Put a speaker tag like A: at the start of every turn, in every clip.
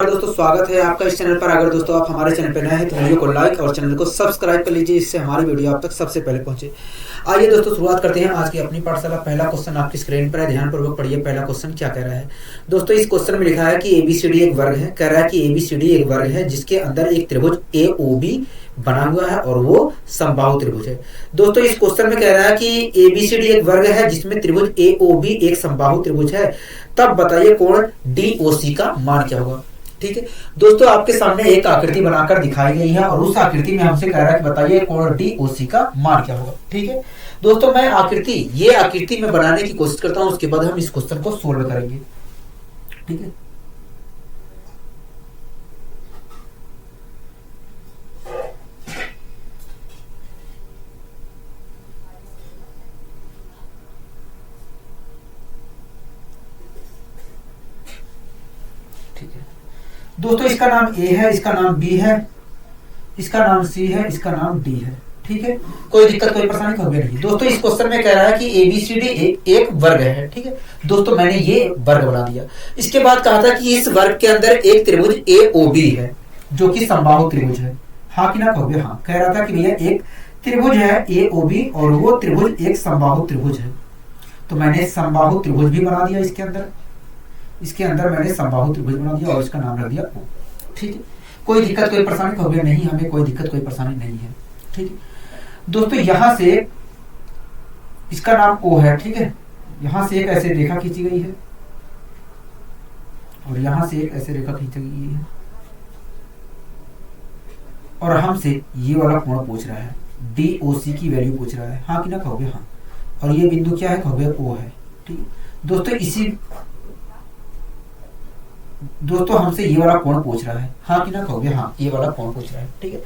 A: नमस्कार दोस्तों, स्वागत है आपका इस चैनल पर। अगर दोस्तों आप हमारे चैनल पर नए हैं तो वीडियो को लाइक और चैनल को सब्सक्राइब कर लीजिए, इससे हमारी वीडियो आप तक सबसे पहले पहुंचे। आइए दोस्तों शुरुआत करते हैं आज की अपनी पाठशाला। पहला क्वेश्चन आपकी स्क्रीन पर है, ध्यानपूर्वक पढ़िए। पहला क्वेश्चन क्या कह रहा है दोस्तों? इस क्वेश्चन में लिखा है कि एबीसीडी एक वर्ग है। कह रहा है कि एबीसीडी एक वर्ग है जिसके अंदर एक त्रिभुज एओबी बना हुआ है और वो समबाहु त्रिभुज है। दोस्तों इस क्वेश्चन में कह रहा है कि एबीसीडी एक वर्ग है जिसमें त्रिभुज एओबी एक समबाहु त्रिभुज है, तब बताइए कोण डीओसी का मान क्या होगा। ठीक है दोस्तों, आपके सामने एक आकृति बनाकर दिखाई गई है और उस आकृति में हमसे कह रहा है कि बताइए कोण डीओसी का मान क्या होगा। ठीक है दोस्तों, मैं ये आकृति में बनाने की कोशिश करता हूं, उसके बाद हम इस क्वेश्चन को सोल्व करेंगे। ठीक है, दोस्तों इसका नाम ए है, इसका नाम बी है, इसका नाम सी है, इसका नाम डी है। ठीक है, कोई दिक्कत कोई परेशानी होगी नहीं। दोस्तों इस क्वेश्चन में कह रहा है कि एबीसीडी एक वर्ग है। ठीक है दोस्तों, मैंने ये वर्ग बना दिया। इसके बाद कहा था कि इस वर्ग के अंदर एक त्रिभुज एओबी है जो कि समबाहु त्रिभुज है। हाँ कि ना कहोगे? हाँ। कह रहा था कि भैया एक त्रिभुज है एओबी और वो त्रिभुज एक समबाहु त्रिभुज है, तो मैंने समबाहु त्रिभुज भी बना दिया। इसके अंदर मैंने समबाहु त्रिभुज बना दिया और इसका नाम रख दिया ओ। ठीक है, कोई दिक्कत कोई परेशानी हो गया नहीं, हमें कोई दिक्कत कोई परेशानी नहीं है। ठीक है दोस्तों, यहां से इसका नाम ओ है। ठीक है, यहां से एक ऐसे रेखा खींची गई है और यहां से एक ऐसे रेखा खींची गई है और हमसे ये वाला कोण पूछ रहा है, डीओसी की वैल्यू पूछ रहा है। हाँ कि ना कहोगे? हाँ। और ये बिंदु क्या है? कहोगे ओ है। ठीक है दोस्तों हमसे ये वाला कोण पूछ रहा है। हाँ कि ना कहोगे? हाँ, ये वाला कोण पूछ रहा है। ठीक है,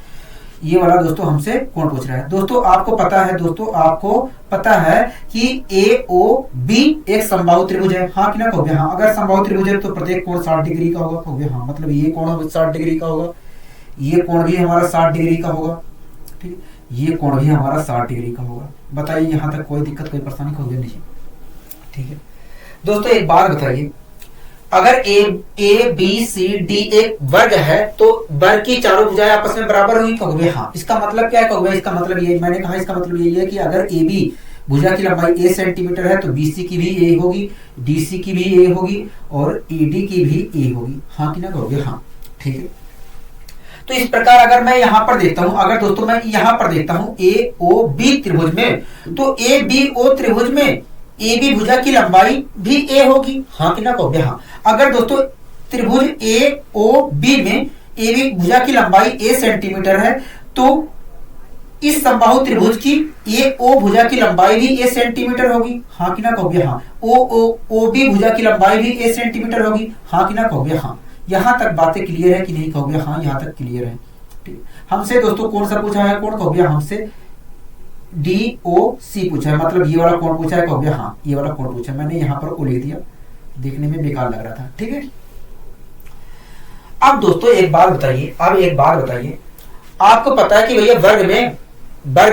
A: ये वाला दोस्तों हमसे कोण पूछ रहा है। दोस्तों आपको पता है कि एओबी एक समबाहु त्रिभुज है। हाँ कि ना कहोगे? हाँ। अगर समबाहु त्रिभुज है तो प्रत्येक कोण 60 डिग्री का होगा। कहोगे हाँ, मतलब ये कोण 60 डिग्री का होगा, ये कोण भी हमारा 60 डिग्री का होगा। ठीक है, ये कोण भी हमारा 60 डिग्री का होगा। बताइए यहां तक कोई दिक्कत कोई परेशानी होगी नहीं? ठीक है दोस्तों, एक बात बताइए, अगर ए बी सी डी एक वर्ग है तो वर्ग की चारों भुजाएं आपस में बराबर हुई। कहोगे हाँ। इसका मतलब क्या है? कहोगे इसका मतलब ये, मैंने कहा इसका मतलब यही है कि अगर ए बी भुजा की लंबाई ए सेंटीमीटर है तो बीसी की भी ए होगी, डीसी की भी ए होगी और ईडी की भी ए होगी। हाँ कि ना कहोगे? हाँ। ठीक है, तो इस प्रकार अगर मैं यहां पर देखता हूं, अगर दोस्तों मैं यहां पर देखता हूं ए ओ बी त्रिभुज में, तो ए बी ओ त्रिभुज में ए बी भुजा की लंबाई भी ए होगी। हाँ कि ना कहोगे? हाँ। अगर दोस्तों त्रिभुज ए ओ बी में ए बी भुजा की लंबाई ए सेंटीमीटर है तो इस समबाहु त्रिभुज की ए ओ भुजा की लंबाई भी ए सेंटीमीटर होगी। हाँ कि ना कहोगे? हाँ। ओ बी भुजा की लंबाई भी ए सेंटीमीटर होगी। हाँ कि ना कहोगे? हाँ। यहां तक बातें क्लियर है कि नहीं? कहोगे हाँ, यहां तक क्लियर है। ठीक, हमसे दोस्तों कौन सा पूछा है? कौन? कहोगे हमसे डीओसी पूछा है, मतलब ये वाला कोण पूछा है। कहोगे हाँ, ये वाला कोण पूछा है। मैंने यहां पर ओ लिख दिया, देखने में बेकार लग रहा था। ठीक है, अब दोस्तों एक बात बताइए, आपको पता है कि भैया वर्ग में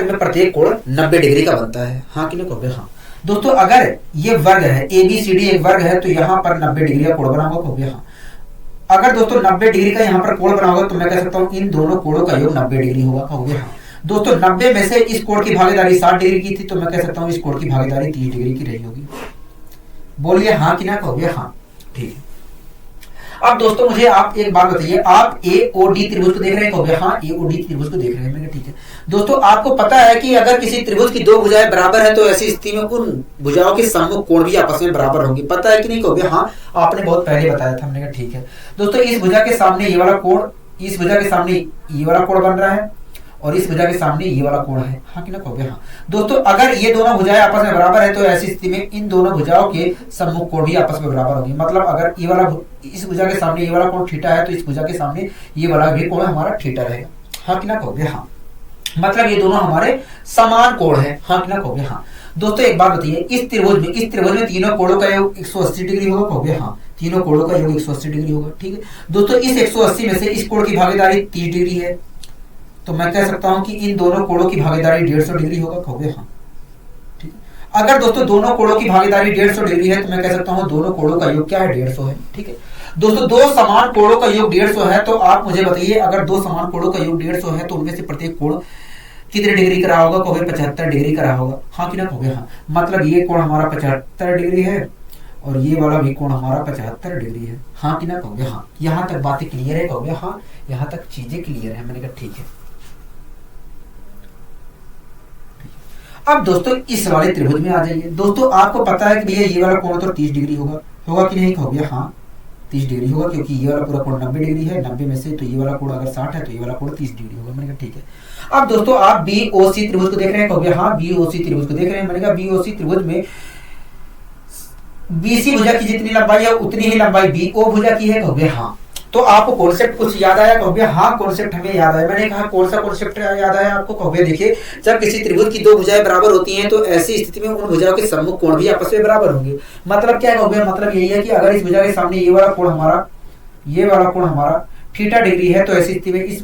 A: प्रत्येक कोण 90 डिग्री का बनता है। हाँ कि नहीं कहोगे? हाँ। दोस्तों अगर ये वर्ग है, एबीसीडी एक वर्ग है तो यहां पर 90 डिग्री का कोण बना होगा। कहोगे हाँ। अगर दोस्तों 90 डिग्री का यहां पर कोण बना होगा तो मैं कह सकता हूं इन दोनों कोणों का योग 90 डिग्री होगा। कहोगे हाँ। दोस्तों 90 में से इस कोण की भागीदारी 60 डिग्री की थी तो मैं कह सकता हूं इस कोण की भागीदारी 30 डिग्री की रही होगी। बोलिए हाँ कि ना कहोगे? हाँ। ठीक है, अब दोस्तों मुझे आप एक बात बताइए, आप एओडी त्रिभुज को देख रहे हैं? कहोगे हाँ, एओडी त्रिभुज को देख रहे हैं। ठीक है दोस्तों, आपको पता है कि अगर किसी त्रिभुज की दो भुजाएं बराबर है तो ऐसी स्थिति में उन भुजाओं के सम्मुख कोण भी आपस में बराबर होंगे। पता है कि नहीं? कहोगे हाँ, आपने बहुत पहले बताया था। हमने कहा ठीक है दोस्तों, इस भुजा के सामने ये वाला कोण, इस भुजा के सामने ये वाला कोण बन रहा है और इस भुजा के सामने ये वाला कोण है। हाँ कि ना कहोगे? हाँ। दोस्तों अगर ये दोनों भुजाएं आपस में बराबर है तो ऐसी स्थिति में इन दोनों भुजाओं के सम्मुख कोण भी आपस में बराबर होंगे। मतलब अगर ये वाला, इस भुजा के सामने ये वाला कोण थीटा है तो इस भुजा के सामने ये वाला भी कोण हमारा थीटा रहेगा। हाँ कि ना कहोगे? हाँ। मतलब ये दोनों हमारे समान कोण है। हाँ कि ना कहोगे? हाँ। दोस्तों एक बात बताइए, इस त्रिभुज में तीनों कोणों का योग 180 डिग्री होगा। कहोगे हाँ, तीनों कोणों का योग 180 डिग्री होगा। ठीक है दोस्तों, इस 180 में से इस कोण की भागीदारी 30 डिग्री है तो मैं कह सकता हूं कि इन दोनों कोणों की भागीदारी 150 डिग्री होगा। कहोगे हाँ। ठीक, अगर दोस्तों दोनों कोणों की भागीदारी 150 डिग्री है तो मैं कह सकता हूं दोनों कोणों का योग क्या है? 150 है। ठीक है, दोस्तों दो समान कोणों का योग 150 है, तो आप मुझे बताइए अगर दो समान कोणों का योग 150 है तो उनमें से प्रत्येक कोण कितने डिग्री का रहा होगा? कहोगे 75 डिग्री का रहा होगा। हाँ कि ना कहोगे हाँ। मतलब ये कोण हमारा 75 डिग्री है और ये वाला भी कोण हमारा 75 डिग्री है। हाँ कि ना कहोगे हाँ। यहां तक बातें क्लियर है? कहोगे हाँ, यहां तक चीजें क्लियर है। मैंने कहा ठीक है। अब दोस्तों इस वाले त्रिभुज में आ जाइए। दोस्तों आपको पता है कि भैया ये वाला कोण तो 30 डिग्री होगा, होगा कि नहीं? कहोगे हाँ 30 डिग्री होगा, क्योंकि ये वाला पूरा कोण 90 डिग्री है। 90 में से तो ये वाला कोण अगर 60 है तो ये वाला कोण 30 डिग्री होगा। मैंने कहा ठीक है। अब दोस्तों आप BOC त्रिभुज को देख रहे हैं? कहोगे हाँ BOC त्रिभुज को देख रहे हैं। मैंने कहा BOC त्रिभुज में BC भुजा की जितनी लंबाई है उतनी ही लंबाई BO भुजा की है। कहोगे हाँ। तो आपको कॉन्सेप्ट कुछ याद आया? कहोगे हाँ कॉन्सेप्ट हमें याद आया। मैंने कहा कौन सा कॉन्सेप्ट याद आया आपको? कहोगे देखिए, जब किसी त्रिभुज की दो भुजाएं बराबर होती हैं तो ऐसी स्थिति में उन भुजाओं के सम्मुख कोण भी आपस में बराबर होंगे। मतलब क्या कहोगे? मतलब यही है कि अगर इस भुजा के सामने ये वाला कोण हमारा थीटा डिग्री है तो ऐसी स्थिति में इस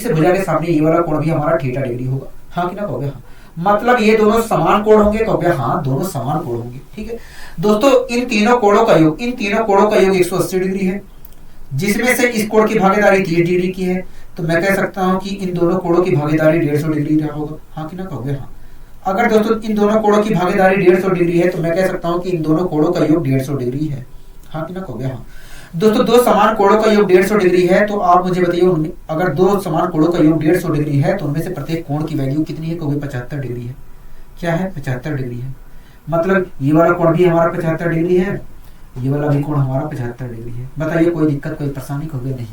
A: भुजा के सामने ये वाला कोण भी हमारा थीटा डिग्री होगा। हाँ कि ना कहोगे हाँ। मतलब ये दोनों समान कोण होंगे? कहोगे हाँ दोनों समान कोण होंगे। ठीक है दोस्तों, इन तीनों कोणों का योग 180 डिग्री है, जिसमें से इस कोण की भागीदारी 30 डिग्री की है। तो मैं कह सकता हूं कि इन दोनों कोणों की भागीदारी 150 डिग्री रहा होगा। हाँ कि ना कहोगे हाँ। अगर दोस्तों इन दोनों कोणों की भागीदारी 150 डिग्री है तो मैं कह सकता हूं कि इन दोनों कोणों का योग 150 डिग्री है। हाँ कि ना कहोगे हाँ। दोस्तों दो समान कोणों का योग 150 डिग्री है, तो आप मुझे बताइए अगर दो समान कोणों का योग 150 डिग्री है तो उनमें से प्रत्येक कोण की वैल्यू कितनी है? कहोगे 75 डिग्री है। क्या है? 75 डिग्री है। मतलब ये वाला कोण भी हमारा 75 डिग्री है, ये वाला भी कोण हमारा 75 डिग्री है। बताइए कोई दिक्कत, कोई परेशानी? कहोगे नहीं।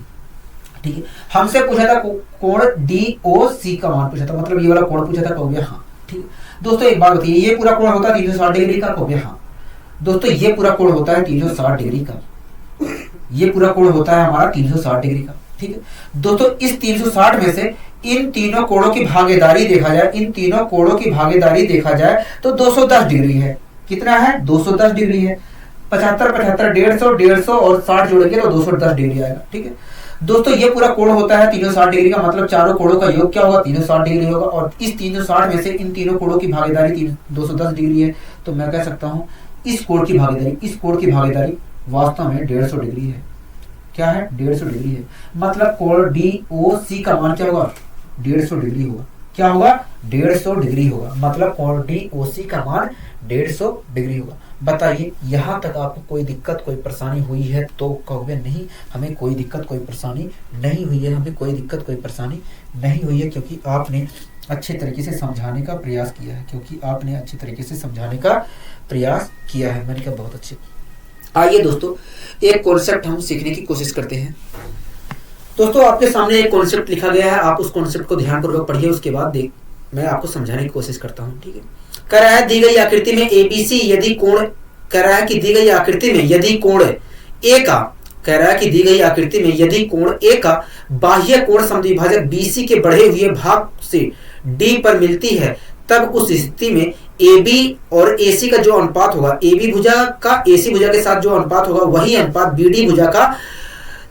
A: ठीक है, हमसे पूछा था कोण DOC का मान पूछा था, मतलब ये वाला कोण पूछा था। कहोगे हाँ। ठीक है दोस्तों, एक बात बताइए, ये पूरा कोण होता है 360 डिग्री का? कहोगे हाँ। दोस्तों ये पूरा कोण होता है 360 डिग्री का, ये पूरा कोण होता है हमारा 360 डिग्री का। ठीक है दोस्तों, इस 360 में से इन तीनों कोणों की भागीदारी देखा जाए तो 210 डिग्री है। कितना है? 210 डिग्री है। 75 75 150 और 60 जोड़ेंगे तो 210 डिग्री आएगा। ठीक है दोस्तों, ये पूरा कोण होता है 360 डिग्री का, मतलब चारों कोणों का योग क्या होगा? 360 डिग्री होगा। और इस 360 में से इन तीनों कोणों की भागीदारी 210 डिग्री है। तो मैं कह सकता हूं इस कोण की भागीदारी वास्तव में 150 डिग्री है। क्या है? 150 डिग्री है। मतलब कोण DOC का मान क्या होगा? 150 डिग्री होगा। क्या होगा? 150 डिग्री होगा। मतलब कोण DOC का मान 150 डिग्री होगा। बताइए यहां तक आपको कोई दिक्कत, कोई परेशानी हुई है? तो कहोगे नहीं, हमें कोई दिक्कत, कोई परेशानी नहीं हुई है। क्योंकि आपने अच्छे तरीके से समझाने का प्रयास किया है। मैंने कहा बहुत अच्छे। आइए दोस्तों, एक कॉन्सेप्ट हम सीखने की कोशिश करते हैं। दोस्तों आपके सामने एक कॉन्सेप्ट लिखा गया है, आप उस कॉन्सेप्ट को ध्यानपूर्वक पढ़िए, उसके बाद मैं आपको समझाने की कोशिश करता हूं। ठीक है, कह रहा है दी गई आकृति में ABC यदि कोण, कह रहा है कि दी गई आकृति में यदि कोण A का बाह्य कोण समद्विभाजक BC के बढ़े हुए भाग से D पर मिलती है, तब उस स्थिति में AB और AC का जो अनुपात होगा, AB भुजा का AC भुजा के साथ जो अनुपात होगा वही अनुपात BD भुजा का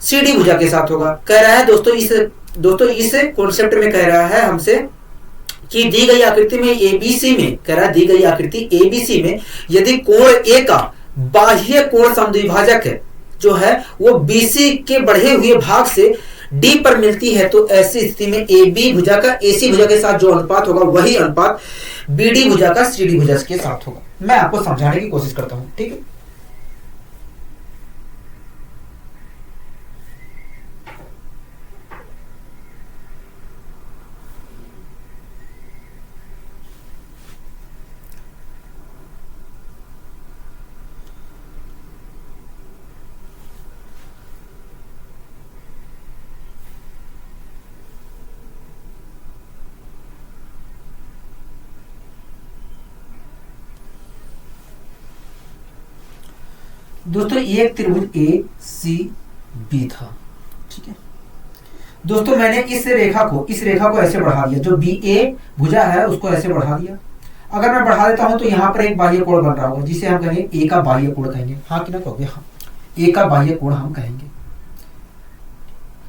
A: CD भुजा के साथ होगा। कह रहा है दोस्तों इस कॉन्सेप्ट में कह रहा है हमसे कि दी गई आकृति में ABC में यदि कोण A का बाह्य कोण समद्विभाजक जो है वो BC के बढ़े हुए भाग से D पर मिलती है, तो ऐसी स्थिति में AB भुजा का AC भुजा के साथ जो अनुपात होगा वही अनुपात BD भुजा का CD भुजा के साथ होगा। मैं आपको समझाने की कोशिश करता हूं। ठीक है, दोस्तों एक त्रिभुज ACB था। ठीक है दोस्तों, मैंने इस रेखा को ऐसे बढ़ा दिया, जो BA भुजा है उसको ऐसे बढ़ा दिया। अगर मैं बढ़ा देता हूं तो यहाँ पर एक बाह्य कोण बन रहा होगा, जिसे हम कहेंगे A का बाह्य कोण कहेंगे। हाँ कि ना कहोगे? हाँ, A का बाह्य कोण हम कहेंगे।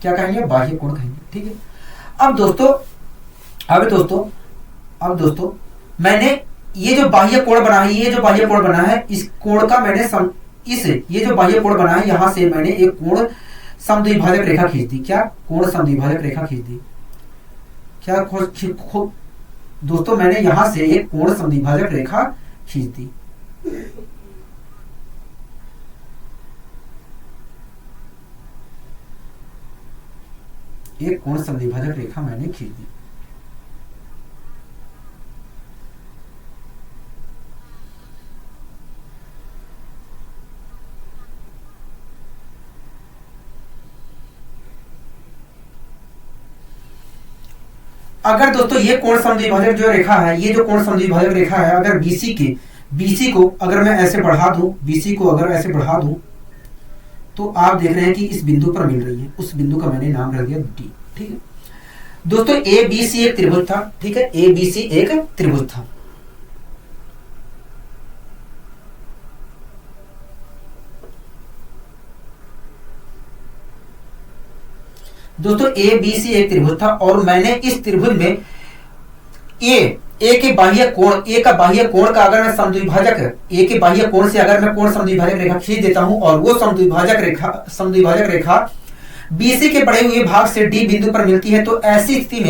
A: क्या कहेंगे? बाह्य कोण कहेंगे। ठीक है, अब दोस्तों मैंने ये जो बाह्य कोण बना है, इस कोण का मैंने इस ये जो बाह्य कोण बना है यहां से मैंने एक कोण समद्विभाजक रेखा खींच दी। क्या? कोण समद्विभाजक रेखा खींच दी। क्या दोस्तों मैंने यहां से एक कोण समद्विभाजक रेखा खींच दी। एक कोण समद्विभाजक रेखा मैंने खींच दी। अगर दोस्तों ये कोण समद्विभाजक जो रेखा है, ये जो कोण समद्विभाजक रेखा है, अगर बीसी को अगर मैं ऐसे बढ़ा दूं, बीसी को अगर ऐसे बढ़ा दूं तो आप देख रहे हैं कि इस बिंदु पर मिल रही है। उस बिंदु का मैंने नाम रख दिया डी। ठीक है दोस्तों, ए बी सी एक त्रिभुज था। ठीक है, ए बी सी एक त्रिभुज था। दोस्तों ए बी सी एक त्रिभुज था और मैंने इस त्रिभुज में ए के बाह्य कोण, ए का बाह्य कोण का अगर मैं समद्विभाजक, ए के बाह्य कोण से अगर मैं कोण समद्विभाजक रेखा खींच देता हूं और वो समद्विभाजक रेखा बीसी के बढ़े हुए भाग से डी बिंदु पर मिलती है, तो ऐसी स्थिति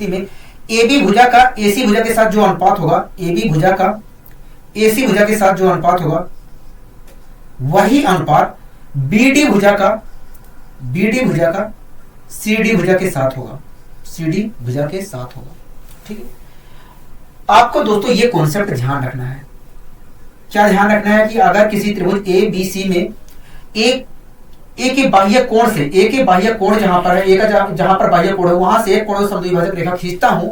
A: में ए बी भुजा का एसी भुजा के साथ जो अनुपात होगा, ए बी भुजा का एसी भुजा के साथ जो अनुपात होगा, वही अनुपात बीडी भुजा का सीडी भुजा के साथ होगा, सीडी भुजा के साथ होगा। ठीक है, आपको दोस्तों ये कॉन्सेप्ट ध्यान रखना है। क्या ध्यान रखना है कि अगर किसी त्रिभुज ए बी सी में ए के बाह्य कोण से, ए के बाह्य कोण जहां पर है, ए का जहां पर बाह्य कोण है वहां से एक कोण समद्विभाजक रेखा खींचता हूं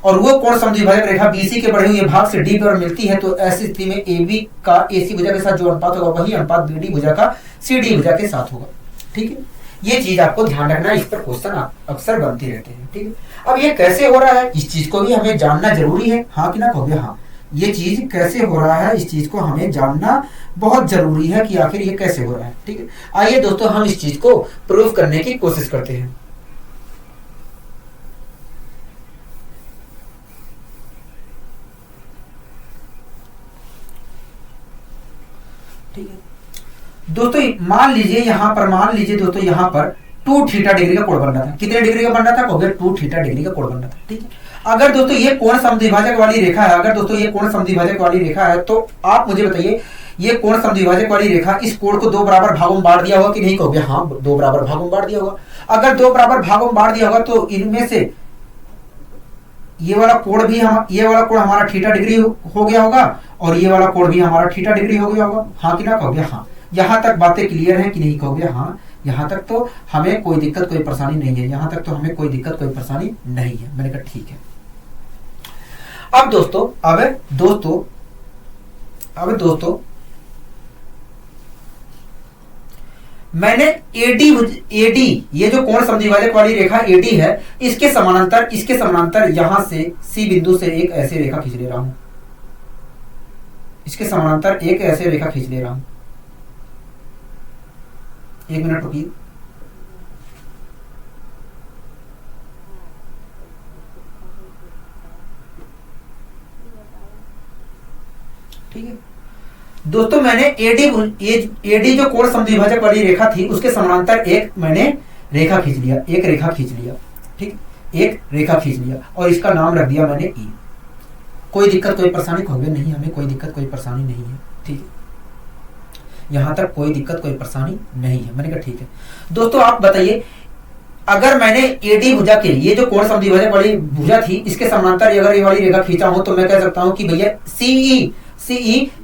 A: और वो कोण समद्विभाजक रेखा बीसी के बढ़े हुए भाग से डी पर मिलती है, तो ऐसी स्थिति में ए बी का एसी भुजा के साथ जो अनुपात होगा वही अनुपात बीडी भुजा का सीडी भुजा के साथ होगा। ठीक है, ये चीज आपको ध्यान रखना है, इस पर क्वेश्चन अक्सर बनते रहते हैं। ठीक है, अब ये कैसे हो रहा है इस चीज को भी हमें जानना जरूरी है। हाँ कि ना कहोगे? हाँ, ये चीज कैसे हो रहा है इस चीज को हमें जानना बहुत जरूरी है कि आखिर ये कैसे हो रहा है। ठीक है, आइए दोस्तों हम इस चीज को प्रूव करने की कोशिश करते हैं। ठीक है दोस्तों, मान लीजिए दोस्तों यहाँ पर 2 थीटा डिग्री का कोण बन रहा था। कितने डिग्री का बन रहा था? कहोगे 2 थीटा डिग्री का कोण बन रहा था। ठीक है, अगर दोस्तों ये कोण समद्विभाजक वाली रेखा है, तो आप मुझे बताइए ये कोण समद्विभाजक वाली रेखा इस कोण को 2 बराबर भागों में बांट दिया होगा कि नहीं? कहोगे हाँ, 2 बराबर भागों में बांट दिया होगा। अगर 2 बराबर भागों में बांट दिया होगा तो इनमें से ये वाला कोण हमारा थीटा डिग्री हो गया होगा और ये वाला कोण भी हमारा थीटा डिग्री हो गया होगा। हाँ कि ना कहोगे? हाँ। यहां तक बातें क्लियर है कि नहीं? कहोगे हाँ, यहां तक तो हमें कोई दिक्कत कोई परेशानी नहीं है। मैंने कहा ठीक है। अब दोस्तों मैंने एडी ये जो कोण समद्विभाजक वाली रेखा एडी है, इसके समानांतर यहां से सी बिंदु से एक ऐसे रेखा खींच ले रहा हूं। इसके समानांतर एक ऐसे रेखा खींच ले रहा हूं। 1 मिनट रुकिए। ठीक है दोस्तों, मैंने एडी जो कोण समद्विभाजक वाली रेखा थी उसके समानांतर एक मैंने रेखा खींच लिया, एक रेखा खींच लिया और इसका नाम रख दिया मैंने ई। कोई दिक्कत कोई परेशानी? कहोगे नहीं, हमें कोई दिक्कत कोई परेशानी नहीं है। ठीक है, यहां तक कोई दिक्कत कोई परेशानी नहीं है। मैंने कहा ठीक है। दोस्तों आप बताइए, अगर मैंने एडी भुजा के ये जो कोण समद्विभाजक वाली भुजा थी इसके समानांतर अगर ये वाली रेखा खींचा हूं तो मैं कह सकता हूं कि भैया सीई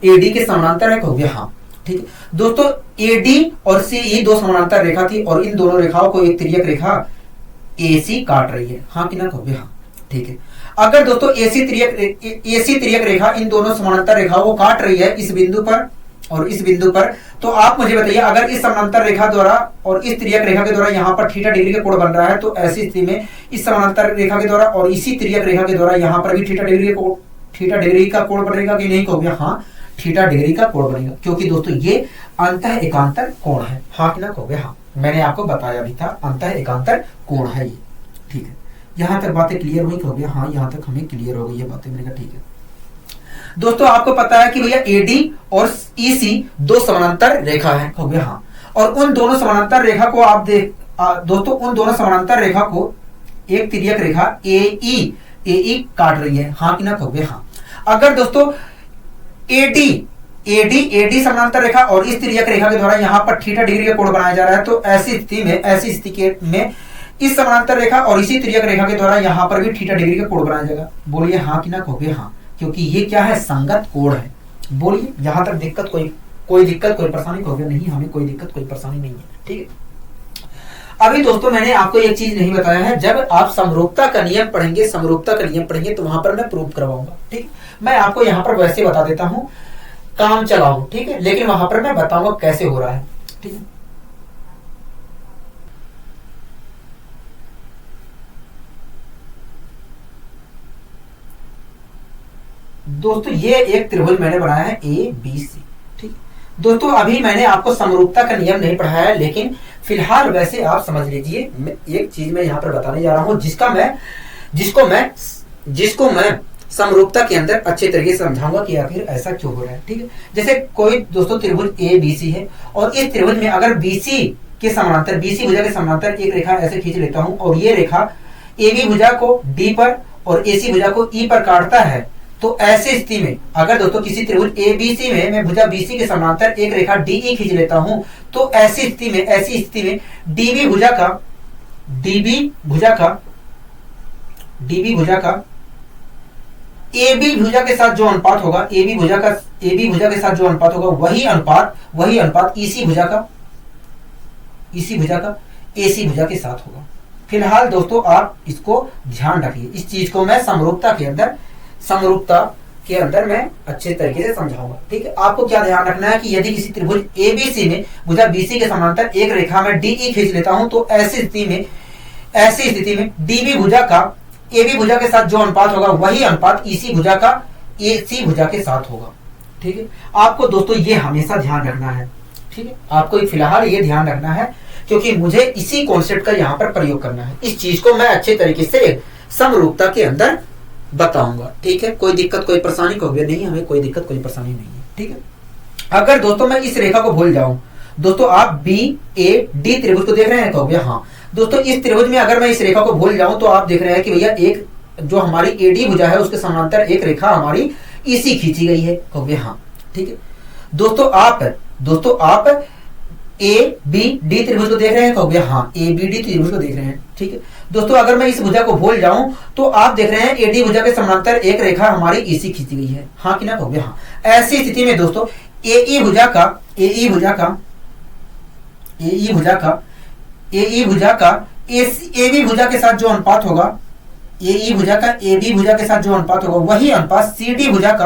A: एडी के समानांतर है। कहोगे हाँ। ठीक है दोस्तों, एडी और सीई 2 समानांतर रेखा थी और इन दोनों रेखाओं को एक तिर्यक रेखा एसी काट रही है। हाँ कि ना कहोगे? हाँ। ठीक है, अगर दोस्तों एसी तिर्यक रेखा इन दोनों समानांतर रेखाओं को काट रही है इस बिंदु पर और इस बिंदु पर, तो आप मुझे बताइए अगर इस समानांतर रेखा द्वारा और इस तिर्यक रेखा के द्वारा यहाँ पर थीटा डिग्री का कोण बन रहा है, तो ऐसी स्थिति में इस समानांतर रेखा के द्वारा और इसी तिर्यक रेखा के द्वारा यहाँ पर भी थीटा डिग्री का कोण बनेगा कि नहीं? कहोगे हाँ, थीटा डिग्री का कोण बनेगा, क्योंकि दोस्तों ये अंतः एकांतर कोण है। हाँ कि ना कहोगे? हाँ, मैंने आपको बताया भी था अंतः एकांतर कोण है ये। ठीक है, यहां तक बातें क्लियर हुई? कहोगे हाँ, यहां तक हमें क्लियर हो गई ये बातें। मैंने कहा ठीक है। दोस्तों आपको पता है कि भैया एडी और ईसी दो समानांतर रेखा है, हो गया हाँ। और उन दोनों समानांतर रेखा को आप दोस्तों उन दोनों समानांतर रेखा को एक तिर्यक रेखा एई काट रही है, हाँ कि ना, हो गया हाँ। अगर दोस्तों एडी समानांतर रेखा और इस तिर्यक रेखा के द्वारा यहाँ पर थीटा डिग्री का कोण बनाया जा रहा है, तो ऐसी स्थिति में इस समानांतर रेखा और इसी तिर्यक रेखा के द्वारा यहाँ पर भी थीटा डिग्री का कोण बनाया जाएगा। बोलिए हाँ कि ना, कहोगे हाँ, क्योंकि ये क्या है, संगत कोण है। बोलिए यहां तक दिक्कत कोई दिक्कत कोई परेशानी, कहोगे नहीं, हमें कोई दिक्कत कोई परेशानी नहीं है, ठीक है। अभी दोस्तों मैंने आपको एक चीज नहीं बताया है, जब आप समरूपता का नियम पढ़ेंगे तो वहां पर मैं प्रूफ करवाऊंगा, ठीक। मैं आपको यहाँ पर वैसे बता देता हूँ, काम चलाओ, ठीक है, लेकिन वहां पर मैं बताऊंगा कैसे हो रहा है, ठीक है। दोस्तों ये एक त्रिभुज मैंने बनाया है ए बी सी, ठीक। दोस्तों अभी मैंने आपको समरूपता का नियम नहीं पढ़ाया है, लेकिन फिलहाल वैसे आप समझ लीजिए, एक चीज मैं यहाँ पर बताने जा रहा हूँ जिसको मैं समरूपता के अंदर अच्छे तरीके से समझाऊंगा कि आखिर ऐसा क्यों हो रहा है, ठीक है। जैसे कोई दोस्तों त्रिभुज ए बी सी है, और इस त्रिभुज में अगर बीसी भुजा के समांतर एक रेखा ऐसे खींच लेता हूं, और ये रेखा ए बी भुजा को डी पर और एसी भुजा को ई पर काटता है, तो ऐसी स्थिति में अगर दोस्तों किसी त्रिभुज ए बी सी में मैं भुजा बीसी के समांतर एक रेखा डीई खींच लेता हूं, तो ऐसी स्थिति में डीबी भुजा का एबी भुजा के साथ जो अनुपात होगा, एबी भुजा के साथ जो अनुपात होगा, वही अनुपात ईसी भुजा का एसी भुजा के साथ होगा। फिलहाल दोस्तों आप इसको ध्यान रखिए, इस चीज को मैं समरूपता के अंदर मैं अच्छे तरीके से समझाऊंगा, ठीक है। आपको क्या ध्यान रखना है कि यदि किसी त्रिभुज एबीसी में भुजा बीसी के समांतर एक रेखा में डीई खींच लेता हूं, तो ऐसी स्थिति में डीबी भुजा का एबी भुजा के साथ जो अनुपात होगा, वही अनुपात ईसी भुजा का एसी भुजा के साथ होगा, ठीक है। आपको दोस्तों ये हमेशा ध्यान रखना है, ठीक है। आपको फिलहाल ये ध्यान रखना है, क्योंकि मुझे इसी कॉन्सेप्ट का यहाँ पर प्रयोग करना है। इस चीज को मैं अच्छे तरीके से समरूपता के अंदर बताऊंगा, ठीक है। कोई दिक्कत कोई परेशानी, कहोगे नहीं, हमें कोई दिक्कत कोई परेशानी नहीं है, ठीक है। अगर दोस्तों मैं इस रेखा को भूल जाऊं, दोस्तों आप बी ए डी त्रिभुज को देख रहे हैं, कहोगे हाँ। दोस्तों इस त्रिभुज में अगर मैं इस रेखा को भूल जाऊं, तो आप देख रहे हैं कि भैया एक जो हमारी एडी भुजा है उसके समांतर एक रेखा हमारी ईसी खींची गई है, कहोगे हाँ, ठीक है। दोस्तों आप ए बी डी त्रिभुज को देख रहे हैं, कहोगे हाँ, ए बी डी त्रिभुज को देख रहे हैं, ठीक है। दोस्तों अगर मैं इस भुजा को भूल जाऊं, तो आप देख रहे हैं एडी भुजा के समांतर एक रेखा हमारी ईसी खींची गई है, हाँ कि ना, कहोगे हाँ। ऐसी स्थिति में दोस्तों एई भुजा का एबी भुजा के साथ जो अनुपात होगा, एई भुजा का एबी भुजा के साथ जो अनुपात होगा, वही अनुपात सीडी भुजा का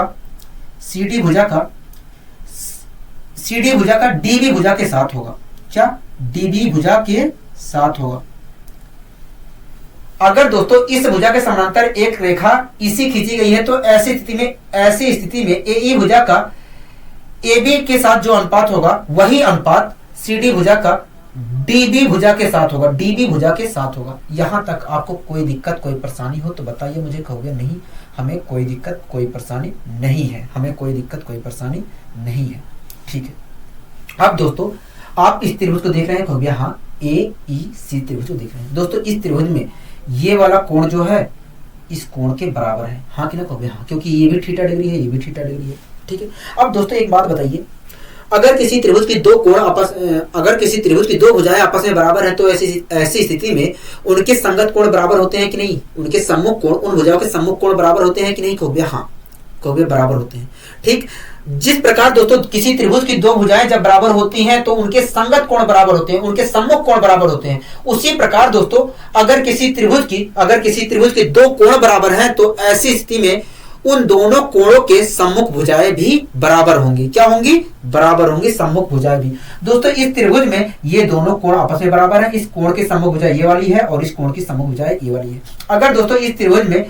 A: डीबी भुजा के साथ होगा। क्या? डीबी भुजा के साथ होगा। अगर दोस्तों इस भुजा के समांतर एक रेखा इसी खींची गई है, तो ऐसी स्थिति में एई भुजा का एबी के साथ जो अनुपात होगा, वही अनुपात सीडी भुजा का डीबी भुजा के साथ होगा, डीबी भुजा के साथ होगा। यहां तक आपको कोई दिक्कत कोई परेशानी हो तो बताइए मुझे, कहोगे नहीं, हमें कोई दिक्कत कोई परेशानी नहीं है, हमें कोई दिक्कत कोई परेशानी नहीं है, ठीक है। अब दोस्तों आप इस त्रिभुज को देख रहे हैं, कहोगे हाँ, ए ई सी त्रिभुज को देख रहे हैं। दोस्तों इस त्रिभुज में ये वाला कोण जो है इस कोण के बराबर है, हाँ कि ना, कहोगे हाँ, क्योंकि ये भी थीटा डिग्री है, ये भी थीटा डिग्री है, ठीक है। अब दोस्तों एक बात बताइए, अगर किसी त्रिभुज की दो भुजाएं आपस में बराबर हैं, तो ऐसी स्थिति में उनके संगत कोण बराबर होते हैं कि नहीं, उनके सम्मुख कोण, उन भुजाओं के सम्मुख कोण बराबर होते हैं कि नहीं, कहोगे हाँ, कहोगे बराबर होते हैं, ठीक। जिस प्रकार दोस्तों किसी त्रिभुज की दो भुजाएं जब बराबर होती हैं तो उनके संगत कोण बराबर होते हैं, उनके सम्मुख कोण बराबर होते हैं, उसी प्रकार दोस्तों अगर किसी त्रिभुज के दो कोण बराबर हैं, तो ऐसी स्थिति में उन दोनों कोणों के सम्मुख भुजाएं भी बराबर होंगी। क्या होंगी? बराबर होंगी, सम्मुख भुजाएं भी। दोस्तों इस त्रिभुज में ये दोनों कोण आपस में बराबर है, इस कोण की सम्मुख भुजा ये वाली है और इस कोण की सम्मुख भुजा ये वाली है। अगर दोस्तों इस त्रिभुज में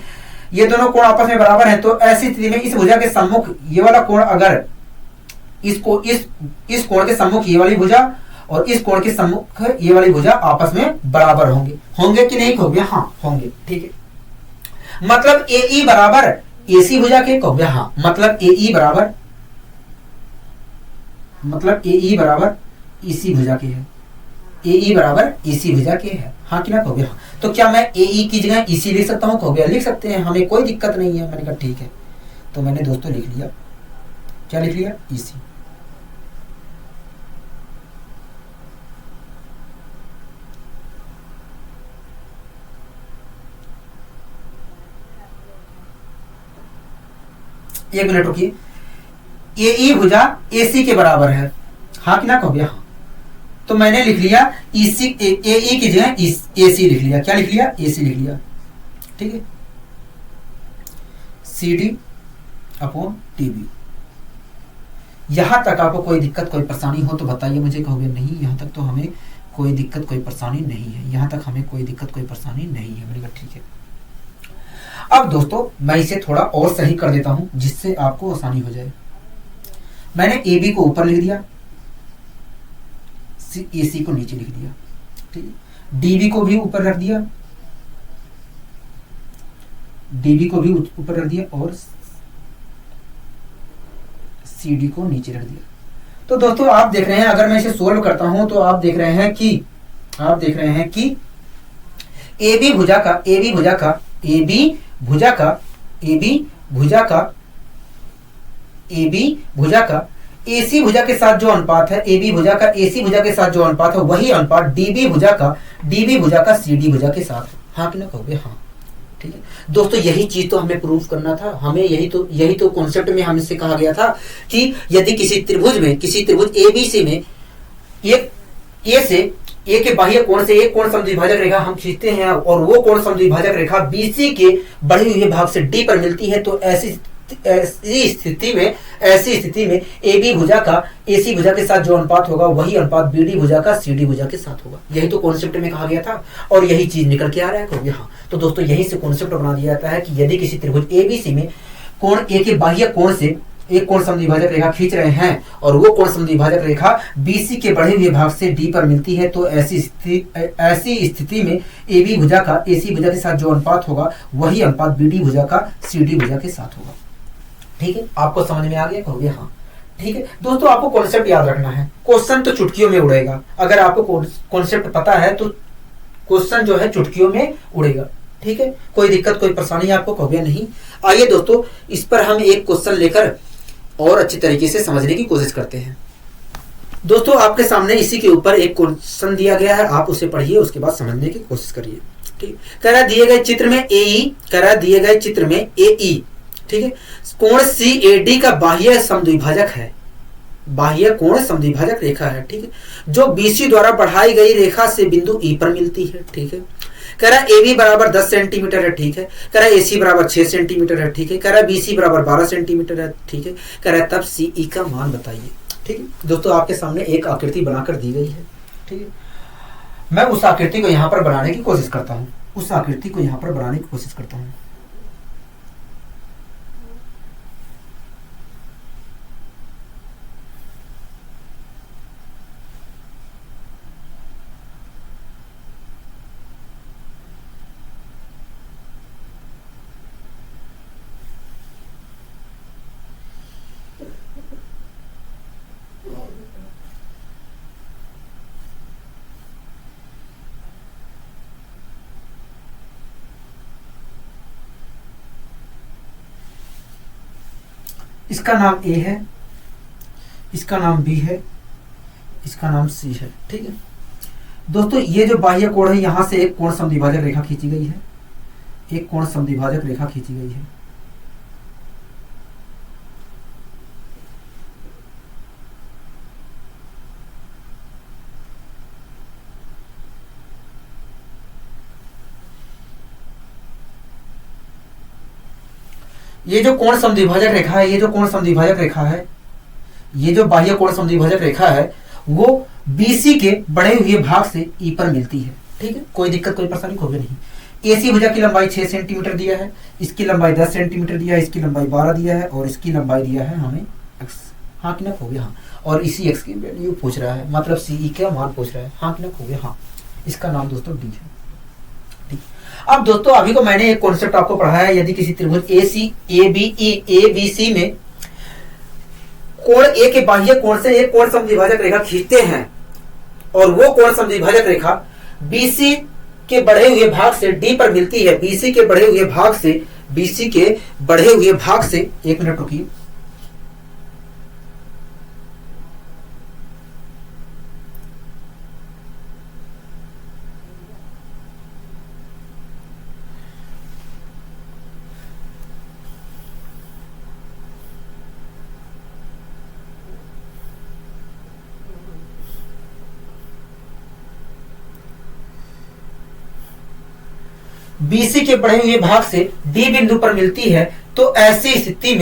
A: ये दोनों कोण आपस में बराबर है, तो ऐसी स्थिति में इस भुजा के सम्मुख ये वाला कोण, अगर इस कोण के सम्मुख ये वाली भुजा और इस कोण के सम्मुख ये वाली भुजा आपस में बराबर होंगे कि नहीं, कहोगे हाँ, होंगे, ठीक है। मतलब एई बराबर एसी भुजा के, कहोगे हाँ, मतलब AE बराबर, मतलब AE बराबर EC भुजा के है, AE बराबर EC भुजा के है, हाँ कि ना, कहोगे हाँ। तो क्या मैं AE की जगह EC लिख सकता हूँ, कहोगे लिख सकते हैं, हमें कोई दिक्कत नहीं है। मैंने कहा ठीक है, तो मैंने दोस्तों लिख लिया, क्या लिख लिया, EC। एक मिनट रुकिए, AE भुजा AC के बराबर है, हाँ कि ना, कहोगे हाँ। तो मैंने लिख लिया EC, AE की जगह AC लिख लिया, क्या लिख लिया, AC लिख लिया, ठीक है। CD upon TB। यहां तक आपको कोई दिक्कत कोई परेशानी हो तो बताइए मुझे, कहोगे नहीं यहां तक तो हमें कोई दिक्कत कोई परेशानी नहीं है, यहां तक हमें कोई दिक्कत कोई परेशानी नहीं है। मैंने कहा ठीक है। अब दोस्तों मैं इसे थोड़ा और सही कर देता हूं जिससे आपको आसानी हो जाए। मैंने AB को ऊपर लिख दिया, AC को नीचे लिख दिया, ठीक है। DB को भी ऊपर रख दिया, DB को भी ऊपर रख दिया, और CD को नीचे रख दिया। तो दोस्तों आप देख रहे हैं, अगर मैं इसे सोल्व करता हूं तो आप देख रहे हैं कि AB भुजा का AC भुजा के साथ जो अनुपात है, AB भुजा का AC भुजा के साथ जो अनुपात है, वही अनुपात DB भुजा का CD भुजा के साथ, हाँ कि ना, कहोगे हाँ, ठीक है। दोस्तों यही चीज तो हमें प्रूव करना था, हमें यही तो कॉन्सेप्ट में हमसे कहा गया था कि यदि किसी त्रिभुज ABC में एक A से A के बाह्य कोण से एक कोण समद्विभाजक रेखा हम खींचते हैं, और वो कोण समद्विभाजक रेखा BC के बढ़े हुए भाग से D पर मिलती है, तो ऐसी स्थिति में AB भुजा का AC भुजा के साथ जो अनुपात होगा, वही अनुपात BD भुजा का CD भुजा के साथ होगा। यही तो कॉन्सेप्ट में कहा गया था, और यही चीज निकल के आ रहा है, कहोगे हाँ। तो दोस्तों यही से कॉन्सेप्ट बना दिया जाता है कि यदि किसी त्रिभुज ABC में कोण A के बाह्य कोण से एक कोण समद्विभाजक रेखा खींच रहे हैं, और वो कोण समद्विभाजक रेखा BC के बढ़े हुए भाग से D पर मिलती है, तो ऐसी स्थिति में AB भुजा का AC भुजा के साथ जो अनुपात होगा, वही अनुपात BD भुजा का CD भुजा के साथ होगा, ठीक है। आपको समझ में आ गया, कहोगे हाँ, ठीक है। दोस्तों आपको कॉन्सेप्ट याद रखना है, क्वेश्चन तो चुटकियों में उड़ेगा। अगर आपको कॉन्सेप्ट पता है तो क्वेश्चन जो है चुटकियों में उड़ेगा, ठीक है। कोई दिक्कत कोई परेशानी आपको, कहोगे नहीं। आइए दोस्तों इस पर हम एक क्वेश्चन लेकर और अच्छी तरीके से समझने की कोशिश करते हैं। दोस्तों आपके सामने इसी के ऊपर एक क्वेश्चन दिया गया है, आप उसे पढ़िए, उसके बाद समझने की कोशिश करिए, ठीक। कह रहा दिए गए चित्र में AE, ठीक है, कोण CAD का बाह्य समद्विभाजक है, बाह्य कोण समद्विभाजक रेखा है, ठीक है, जो BC द्वारा बढ़ाई गई रेखा से बिंदु E पर मिलती है, ठीक है। कह रहा AB बराबर 10 सेंटीमीटर है, ठीक है। कह रहा AC बराबर 6 सेंटीमीटर है, ठीक है। कह रहा BC बराबर 12 सेंटीमीटर है, ठीक है। कह रहा तब CE का मान बताइए, ठीक है। दोस्तों आपके सामने एक आकृति बनाकर दी गई है, ठीक है। मैं उस आकृति को यहाँ पर बनाने की कोशिश करता हूँ, इसका नाम A है, इसका नाम B है, इसका नाम C है, ठीक है। दोस्तों ये जो बाह्य कोण है, यहां से एक कोण समद्विभाजक रेखा खींची गई है, ये जो कोण समद्विभाजक रेखा है, ये जो बाह्य कोण समद्विभाजक रेखा है, वो BC के बढ़े हुए भाग से E पर मिलती है, ठीक है। कोई दिक्कत कोई परेशानी होगी नहीं। AC भुजा की लंबाई 6 सेंटीमीटर दिया है, इसकी लंबाई 10 सेंटीमीटर दिया है, इसकी लंबाई 12 दिया है, और इसकी लंबाई दिया है हमें x, हाँ कि ना, हो गया हाँ। और इसी x की वैल्यू पूछ रहा है, मतलब CE का मान पूछ रहा है, हाँ कि ना, हो गया हाँ। इसका नाम दोस्तों D है, ठीक। अब दोस्तों अभी को मैंने एक कॉन्सेप्ट आपको पढ़ाया है, यदि किसी त्रिभुज ए बी सी में कोण ए के बाह्य कोण से एक कोण समद्विभाजक रेखा खींचते हैं और वो कोण समद्विभाजक रेखा बीसी के बढ़े हुए भाग से डी पर मिलती है, बीसी के बढ़े हुए भाग से एक मिनट रुकिए, बीसी के बढ़े हुए भाग से डी बिंदु पर मिलती है, तो ऐसी स्थिति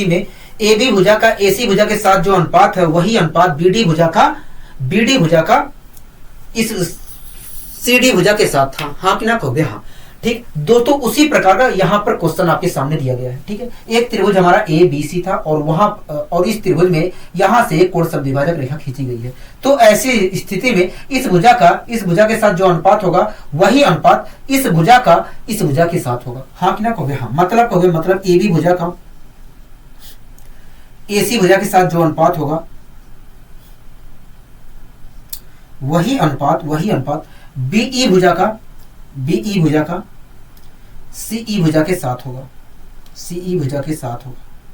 A: में ए बी भुजा का एसी भुजा के साथ जो अनुपात है वही अनुपात बीडी भुजा का इस सीडी भुजा के साथ था। हाँ कि ना कहोगे? हाँ। ठीक दोस्तों, उसी प्रकार का यहाँ पर क्वेश्चन आपके सामने दिया गया है। ठीक है, एक त्रिभुज हमारा ए बी सी था और इस त्रिभुज में यहाँ से एक कोण समद्विभाजक रेखा खींची गई है, तो ऐसी स्थिति में इस भुजा के साथ जो अनुपात होगा वही अनुपात इस भुजा के साथ होगा। हाँ कि ना कहोगे? हाँ। मतलब ए बी भुजा का एसी भुजा के साथ जो अनुपात होगा वही अनुपात बीई भुजा का सीई भुजा के साथ होगा।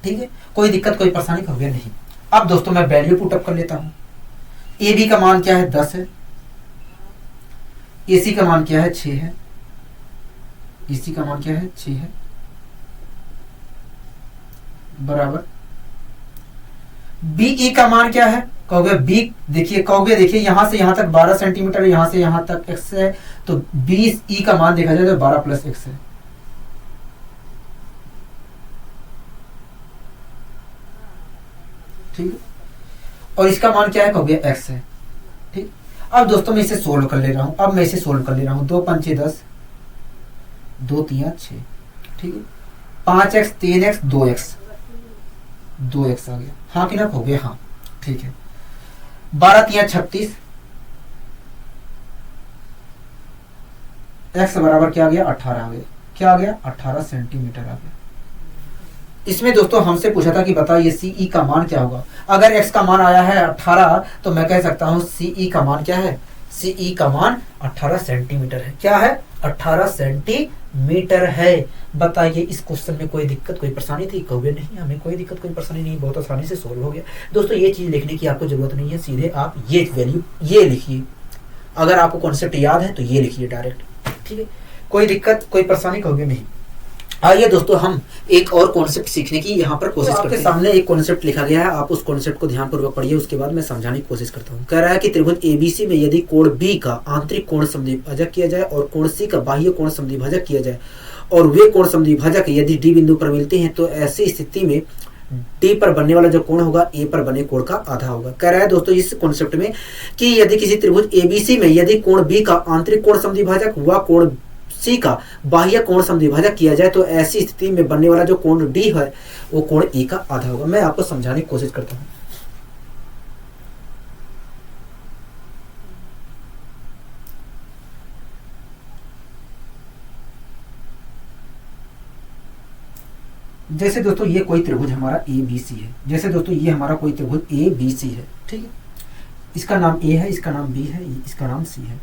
A: ठीक है, कोई दिक्कत कोई परेशानी होगी नहीं। अब दोस्तों मैं वैल्यू पुट अप कर लेता हूं। ए बी का मान क्या है? 10 है। एसी का मान क्या है? 6 है। बराबर बीई का मान क्या है? कहोगे देखिए यहां से यहां तक 12 सेंटीमीटर, यहां से यहां तक x है, तो 20 ई का मान देखा जाए तो 12 प्लस x है। ठीक है, और इसका मान क्या है? कहोगे x है। ठीक, अब दोस्तों मैं इसे सोल्व कर ले रहा हूं। 2 पंचे 10, 2 3 6। ठीक है, 5x 3x 2x आ गया। हाँ कि ना कहोगे? हाँ। ठीक है, 12 3 36, x बराबर क्या आ गया? 18 आ गया। क्या आ गया? 18 सेंटीमीटर आ गया। इसमें दोस्तों हमसे पूछा था कि बताइए सीई का मान क्या होगा। अगर x का मान आया है 18, तो मैं कह सकता हूं सीई का मान क्या है? सीई का मान 18 सेंटीमीटर है। क्या है? 18 सेंटीमीटर है। बताइए इस क्वेश्चन में कोई दिक्कत कोई परेशानी थी? कहोगे नहीं, हमें कोई दिक्कत कोई परेशानी नहीं, बहुत आसानी से सोल्व हो गया। दोस्तों ये चीज लिखने की आपको जरूरत नहीं है, सीधे आप ये वैल्यू ये लिखिए। अगर आपको कॉन्सेप्ट याद है तो ये लिखिए डायरेक्ट। ठीक है, कोई दिक्कत कोई परेशानी कहोगे नहीं। आइए दोस्तों हम एक और कॉन्सेप्ट सीखने की यहाँ पर कोशिश करते हैं। आपके सामने एक कॉन्सेप्ट लिखा गया है, आप उस कॉन्सेप्ट को ध्यानपूर्वक पढ़िए, उसके बाद मैं समझाने की कोशिश करता हूँ। कह रहा है कि त्रिभुज एबीसी में यदि कोण बी का आंतरिक कोण समद्विभाजक किया जाए और कोण सी का बाह्य कोण समद्विभाजक किया जाए और वे कोण समद्विभाजक यदि डी बिंदु पर मिलते हैं, तो ऐसी स्थिति में डी पर बनने वाला जो कोण होगा ए पर बने कोण का आधा होगा। कह रहा है दोस्तों इस कॉन्सेप्ट में कि यदि किसी त्रिभुज एबीसी में यदि कोण बी का आंतरिक कोण समद्विभाजक व कोण सी का बाह्य कोण समद्विभाजक किया जाए, तो ऐसी स्थिति में बनने वाला जो कोण डी है वो कोण ए का आधा होगा। मैं आपको समझाने की कोशिश करता हूं। जैसे दोस्तों ये कोई त्रिभुज हमारा ए बी सी है, ठीक है, इसका नाम ए है, इसका नाम बी है, इसका नाम सी है।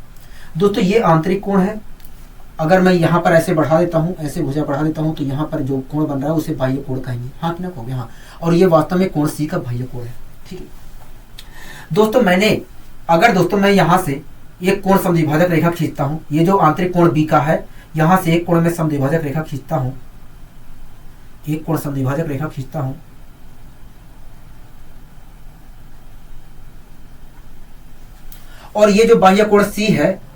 A: दोस्तों ये आंतरिक कोण है। अगर मैं यहाँ पर ऐसे बढ़ा देता हूँ, ऐसे भुजा बढ़ा देता हूँ, तो यहाँ पर जो कोण बन रहा है उसे बाह्य कोण कहेंगे। हाँ कि ना कहोगे? हाँ। और ये वास्तव में कोण सी का बाह्य कोण है। ठीक है दोस्तों, मैं यहाँ से एक कोण समद्विभाजक रेखा खींचता हूँ। ये जो आंतरिक कोण बी का है, यहाँ से एक कोण में समद्विभाजक रेखा खींचता हूँ, और ये जो बाह्य कोण सी है,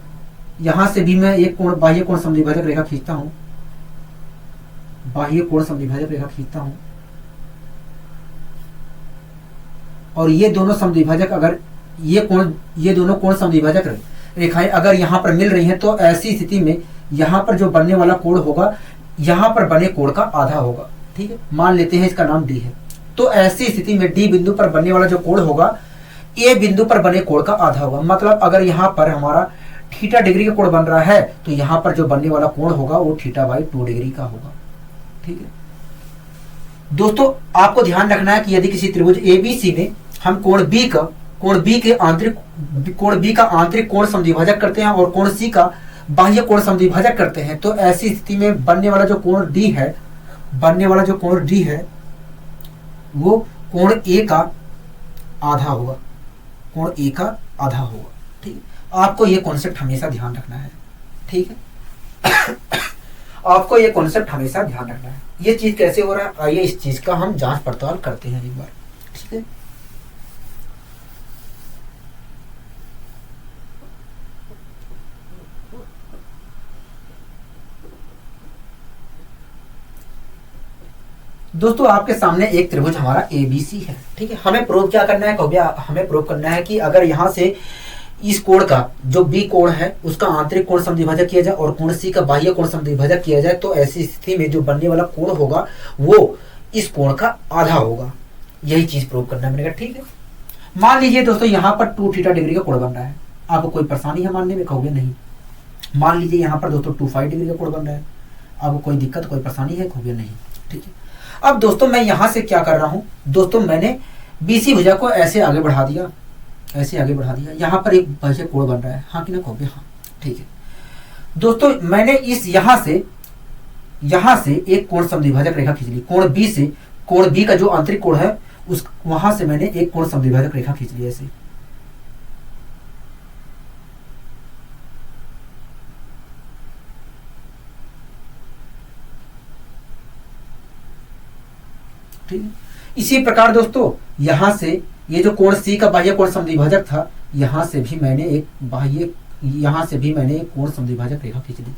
A: यहां से भी मैं एक कोण बाह्य कोण समद्विभाजक रेखा खींचता हूं, और ये दोनों समद्विभाजक अगर ये दोनों कोण समद्विभाजक रेखाएं अगर यहां पर मिल रही हैं, तो ऐसी स्थिति में यहां पर जो बनने वाला कोण होगा, यहां पर बने कोण का आधा होगा। ठीक है, मान लेते हैं इसका नाम डी है। तो ऐसी स्थिति में डी बिंदु पर बनने वाला जो कोण होगा, ए बिंदु पर बने कोण का आधा होगा। मतलब अगर यहां पर हमारा थीटा डिग्री का कोण बन रहा है तो यहां पर जो बनने वाला कोण होगा वो थीटा बाई 2 डिग्री का होगा। ठीक है दोस्तों, आपको ध्यान रखना है कि यदि किसी त्रिभुज एबीसी में हम कोण बी का आंतरिक कोण समद्विभाजक करते हैं और कोण सी का बाह्य कोण समद्विभाजक करते हैं, तो ऐसी स्थिति में बनने वाला जो कोण डी है वो कोण ए का आधा होगा, ठीक है। आपको ये कॉन्सेप्ट हमेशा ध्यान रखना है, ठीक है। आपको ये कॉन्सेप्ट हमेशा ध्यान रखना है। ये चीज कैसे हो रहा है, आइए इस चीज का हम जांच पड़ताल करते हैं एक बार, ठीक है। दोस्तों आपके सामने एक त्रिभुज हमारा एबीसी है, ठीक है। हमें प्रूव क्या करना है, हमें प्रूव करना है कि अगर यहां से इस कोण का जो बी कोण है उसका आंतरिक कोण समद्विभाजक किया जाए और कोण सी का बाह्य कोण समद्विभाजक किया जाए, तो ऐसी स्थिति में जो बनने वाला कोण होगा वो इस कोण का आधा होगा। यही चीज प्रूव करना है मैंने कहा, ठीक है। मान लीजिए दोस्तों यहाँ पर 2 थीटा डिग्री का कोण बन रहा है, आपको कोई परेशानी है मानने में, कहोगे नहीं। मान लीजिए यहाँ पर दोस्तों 2 डिग्री का कोण बन रहा है, आपको कोई दिक्कत कोई परेशानी है, कहोगे नहीं, ठीक है। अब दोस्तों मैं यहां से क्या कर रहा हूं, दोस्तों मैंने बीसी भुजा को ऐसे आगे बढ़ा दिया, यहां पर एक बाह्य कोण बन रहा है, हाँ कि ना कहोगे, हाँ, ठीक है। दोस्तों मैंने इस यहां से एक कोण समद्विभाजक रेखा खींच ली, कोण बी का जो आंतरिक कोण है उस वहां से मैंने एक कोण समद्विभाजक रेखा खींच ली ऐसे, ठीक है। इसी प्रकार दोस्तों यहां से ये जो कोण सी का बाह्य कोण समद्विभाजक था, यहां से भी मैंने एक कोण समद्विभाजक रेखा खींच ली।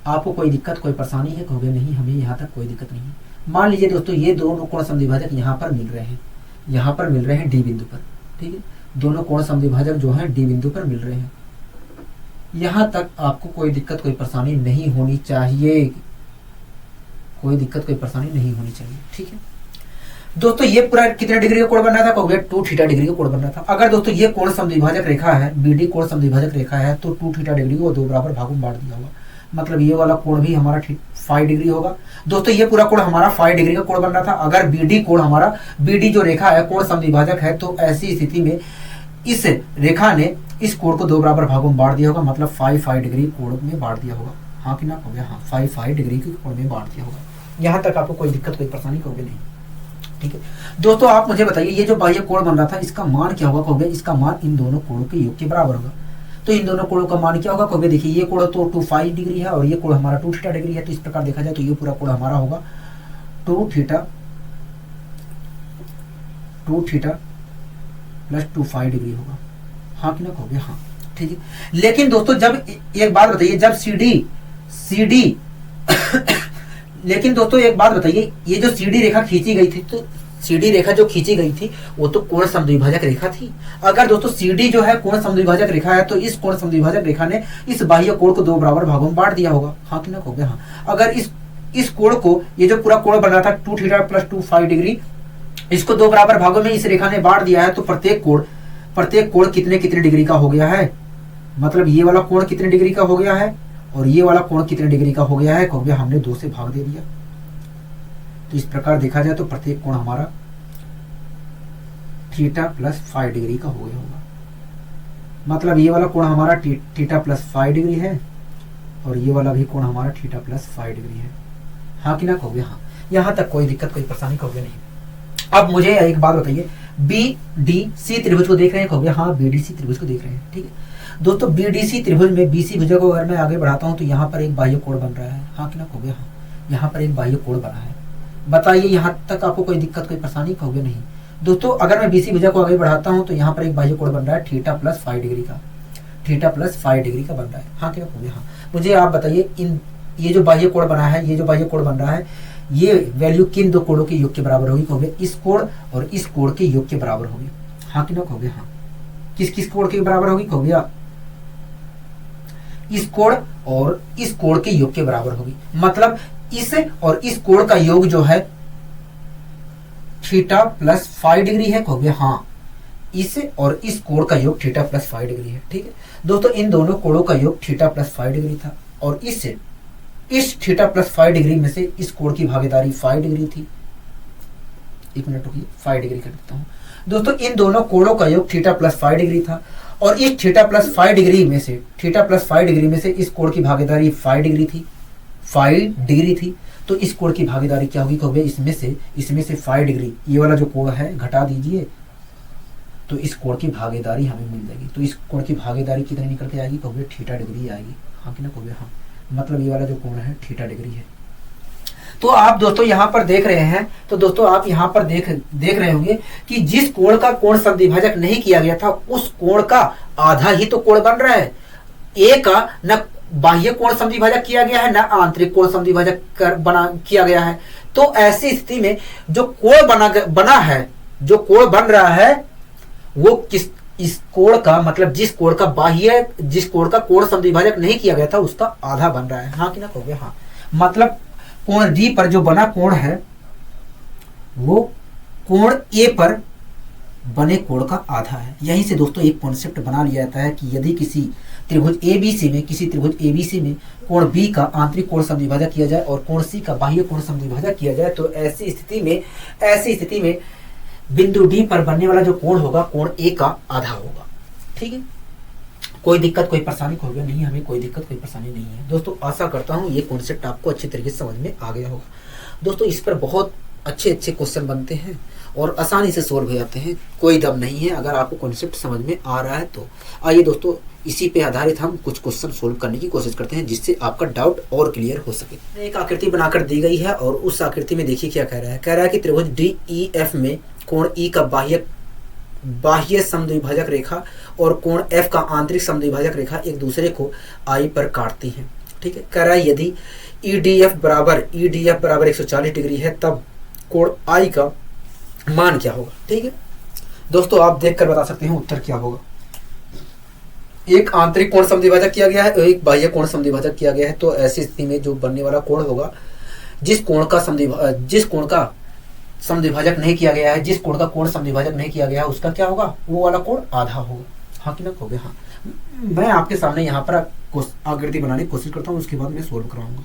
A: आपको कोई दिक्कत कोई परेशानी है, कहोगे नहीं, हमें यहां तक कोई दिक्कत नहीं है। मान लीजिए दोस्तों ये दोनों कोण समद्विभाजक यहां पर मिल रहे हैं डी बिंदु पर, ठीक है। दोनों कोण समद्विभाजक जो है डी बिंदु पर मिल रहे हैं, यहां तक आपको कोई दिक्कत कोई परेशानी नहीं होनी चाहिए, ठीक है। दोस्तों ये पूरा कितने डिग्री का कोण बन रहा था, कहोगे 2 थीटा डिग्री का कोण बन रहा था। अगर दोस्तों ये कोण समद्विभाजक रेखा है, बीडी कोण समद्विभाजक रेखा है, तो 2 थीटा डिग्री को 2 बराबर भागों में बांट दिया होगा, मतलब ये वाला कोण भी हमारा 5 डिग्री होगा। दोस्तों ये पूरा कोण हमारा 5 डिग्री का कोण बन रहा था। अगर बीडी जो रेखा है कोण समद्विभाजक है, तो ऐसी स्थिति में इस रेखा ने इस कोण को 2 बराबर भागों में बांट दिया होगा, मतलब 5 डिग्री कोण में बांट दिया होगा, हाँ कि ना कहोगे, हाँ, 5 डिग्री के कोण में बांट दिया होगा। यहां तक आपको कोई दिक्कत कोई परेशानी, कहोगे नहीं, ठीक है। दोस्तों आप मुझे बताइए ये जो बाह्य कोण बन रहा था इसका मान क्या होगा, कहोगे इसका मान इन दोनों कोणों के योग के बराबर होगा। तो इन दोनों कोणों का मान क्या होगा, कहोगे देखिए ये कोण तो 5 डिग्री है और ये कोण हमारा 2 थीटा डिग्री है, तो इस प्रकार देखा जाए तो ये पूरा कोण हमारा होगा 2 थीटा प्लस 5 डिग्री होगा, हाँ कि ना कहोगे, हाँ, ठीक है। लेकिन दोस्तों जब एक बात बताइए, जब सीडी लेकिन दोस्तों एक बात बताइए, ये जो सीडी रेखा खींची गई थी, तो सीडी रेखा जो खींची गई थी वो तो कोण समद्विभाजक रेखा थी। अगर दोस्तों सीडी जो है कोण समद्विभाजक रेखा है, तो इस कोण समद्विभाजक रेखा ने इस बाह्य कोण को 2 बराबर भागों में बांट दिया होगा, हाँ कि ना कहोगे, हाँ। अगर इस कोण को, ये जो पूरा कोण बन रहा था 2 थीटा प्लस 5 डिग्री, इसको 2 बराबर भागों में इस रेखा ने बांट दिया है, तो प्रत्येक कोण कितने डिग्री का हो गया है, मतलब ये वाला कोण कितने डिग्री का हो गया है और ये वाला कोण कितने डिग्री का हो गया है, कहोगे हमने 2 से भाग दे दिया। तो इस प्रकार देखा जाए तो प्रत्येक कोण हमारा थीटा प्लस 5 डिग्री का हो गया होगा, मतलब ये वाला कोण हमारा थीटा प्लस 5 डिग्री है और ये वाला भी कोण हमारा थीटा प्लस 5 डिग्री है, हाँ कि ना कहोगे, हाँ। यहां तक कोई दिक्कत कोई परेशानी, कहोगे नहीं। अब मुझे एक बात बताइए, BDC त्रिभुज को देख रहे हैं, कहोगे हाँ BDC त्रिभुज को देख रहे हैं, ठीक है। दोस्तों BDC त्रिभुज में BC भुजा को अगर मैं आगे बढ़ाता हूं तो यहाँ पर एक बाह्य कोण बन रहा है, हाँ कि ना कहोगे, हाँ, यहाँ पर एक बाह्य कोण बना है। बताइए यहाँ तक आपको कोई दिक्कत कोई परेशानी, कहोगे नहीं। दोस्तों अगर मैं BC भुजा को आगे बढ़ाता हूं तो यहाँ पर एक बाह्य कोण बन रहा है थीटा प्लस 5 डिग्री का बन रहा है, हाँ कि ना कहोगे, हाँ। मुझे आप बताइए ये जो बाह्य कोण बना है, ये वैल्यू किन 2 कोणों के योग के बराबर होगी, कहोगे इस कोण और इस कोण के योग के बराबर होगी, हाँ कि ना कहोगे, हाँ। किस कोण के बराबर होगी, कहोगे इस कोण और इस कोण के योग के बराबर होगी, मतलब इस और इस कोण का योग जो है थीटा प्लस 5 डिग्री है, कहोगे हाँ। इस और इस कोण का योग थीटा प्लस 5 डिग्री है। ठीक है दोस्तों, इन दोनों कोणों का योग थीटा प्लस 5 डिग्री था और इस थीटा प्लस 5 डिग्री में से इस कोण की भागीदारी 5 डिग्री थी। एक मिनट रुकिए, 5 डिग्री कर देता हूं दोस्तों। इन दोनों कोणों का योग थीटा प्लस 5 डिग्री था और इस थीटा प्लस 5 डिग्री में से इस कोण की भागीदारी 5 डिग्री थी। तो इस कोण की भागीदारी क्या होगी, कहोगे इसमें से 5 डिग्री, ये वाला जो कोण है घटा दीजिए, तो इस कोण की भागीदारी हमें मिल जाएगी। तो इस कोण की भागीदारी कितनी निकल के आएगी, कहोगे थीटा डिग्री आएगी। हाँ कि ना कहोगे हाँ, मतलब ये वाला जो कोण है थीटा डिग्री है। तो आप दोस्तों यहाँ पर देख रहे हैं, तो दोस्तों आप यहाँ पर देख रहे होंगे कि जिस कोण का कोण समद्विभाजक नहीं किया गया था उस कोण का आधा ही तो कोण बन रहा है। ए का न बाह्य कोण समद्विभाजक किया गया है, न आंतरिक कोण समद्विभाजक किया गया है। तो ऐसी स्थिति में जो कोण बना है, जो कोण बन रहा है वो इस कोण का, मतलब जिस कोण का कोण समद्विभाजक नहीं किया गया था उसका आधा बन रहा है। हाँ कि ना कहोगे हाँ, मतलब कोण डी पर जो बना कोण है वो कोण ए पर बने कोण का आधा है। यहीं से दोस्तों एक कॉन्सेप्ट बना लिया जाता है कि यदि किसी त्रिभुज एबीसी में कोण बी का आंतरिक कोण समद्विभाजक किया जाए और कोण सी का बाह्य कोण समद्विभाजक किया जाए तो ऐसी स्थिति में बिंदु डी पर बनने वाला जो कोण होगा कोण ए का आधा होगा। ठीक है, कोई दिक्कत कोई परेशानी हो गया नहीं, हमें कोई दिक्कत कोई परेशानी नहीं है दोस्तों। आशा करता हूँ ये कॉन्सेप्ट आपको अच्छी तरीके से समझ में आ गया होगा दोस्तों। इस पर बहुत अच्छे क्वेश्चन बनते हैं और आसानी से सोल्व हो जाते हैं, कोई दम नहीं है। अगर आपको कॉन्सेप्ट समझ में आ रहा है तो आइए दोस्तों, इसी पे आधारित हम कुछ क्वेश्चन सोल्व करने की कोशिश करते हैं जिससे आपका डाउट और क्लियर हो सके। एक आकृति बनाकर दी गई है और उस आकृति में देखिए क्या कह रहा है कि त्रिभुज DEF में कोण E का बाह्य समद्विभाजक रेखा और कोण F का आंतरिक समद्विभाजक रेखा एक दूसरे को I पर काटती हैं। ठीक है, कह रहा है यदि EDF बराबर 140 डिग्री है तब कोण I का मान क्या होगा। ठीक है दोस्तों, आप देखकर बता सकते हैं उत्तर क्या होगा। एक आंतरिक कोण समद्विभाजक किया गया है और एक बाह्य कोण समद्विभाजक किया गया है। तो ऐसी स्थिति में जो बनने वाला कोण होगा, जिस कोण का समद्विभाजक नहीं किया गया है, जिस कोण का कोण समद्विभाजक नहीं किया गया है उसका क्या होगा, वो वाला कोण आधा होगा। हाँ कि ना कहोगे हाँ। मैं आपके सामने यहाँ पर आकृति बनाने की कोशिश करता हूँ, उसके बाद मैं सोल्व कराऊंगा।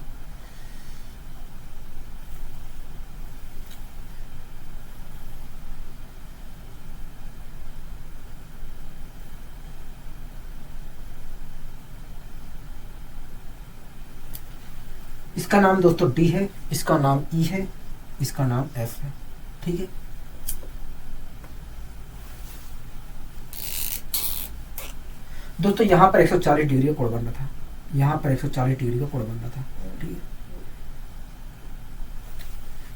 A: इसका नाम दोस्तों D है, इसका नाम E है, इसका नाम F है। ठीक है, दोस्तों यहाँ पर 140 डिग्री का कोण बन रहा था, यहाँ पर 140 डिग्री का कोण बन रहा था। ठीक है,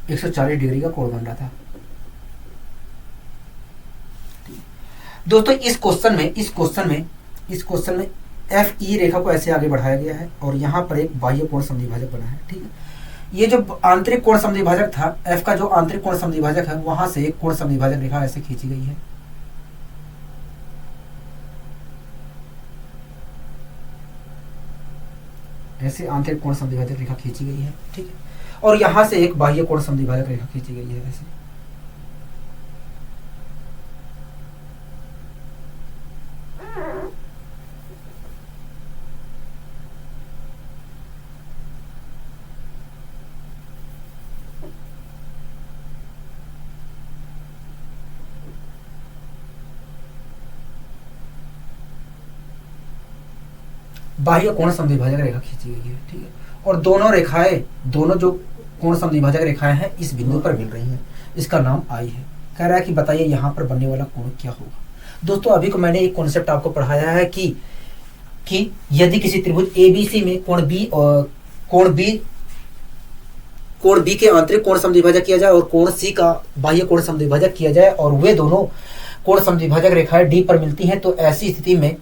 A: 140 डिग्री का कोण बन रहा था। दोस्तों इस क्वेश्चन में FE रेखा को ऐसे आगे बढ़ाया गया है और यहाँ पर एक बाह्य कोण समद्विभाजक बना है। ठीक है, ये जो आंतरिक कोण समद्विभाजक था, F का जो आंतरिक कोण समद्विभाजक है, वहां से एक कोण समद्विभाजक रेखा ऐसे खींची गई है। ऐसे आंतरिक कोण समद्विभाजक रेखा खींची गई है। ठीक है, और यहां से एक बाह्य कोण समद्विभाजक रेखा खींची गई है ऐसे। बाह्य कोण समद्विभाजक रेखा खींची गई है। ठीक है, और दोनों जो कोण समद्विभाजक रेखाएं हैं इस बिंदु पर मिल रही हैं, इसका नाम I है। कह रहा है कि बताइए यहाँ पर बनने वाला कोण क्या होगा। दोस्तों अभी को मैंने एक कॉन्सेप्ट आपको पढ़ाया है कि यदि किसी त्रिभुज ABC में कोण B के आंतरिक कोण समद्विभाजक किया जाए और कोण C का बाह्य कोण समद्विभाजक किया जाए और वे दोनों कोण समद्विभाजक रेखाएं D पर मिलती हैं, तो ऐसी स्थिति में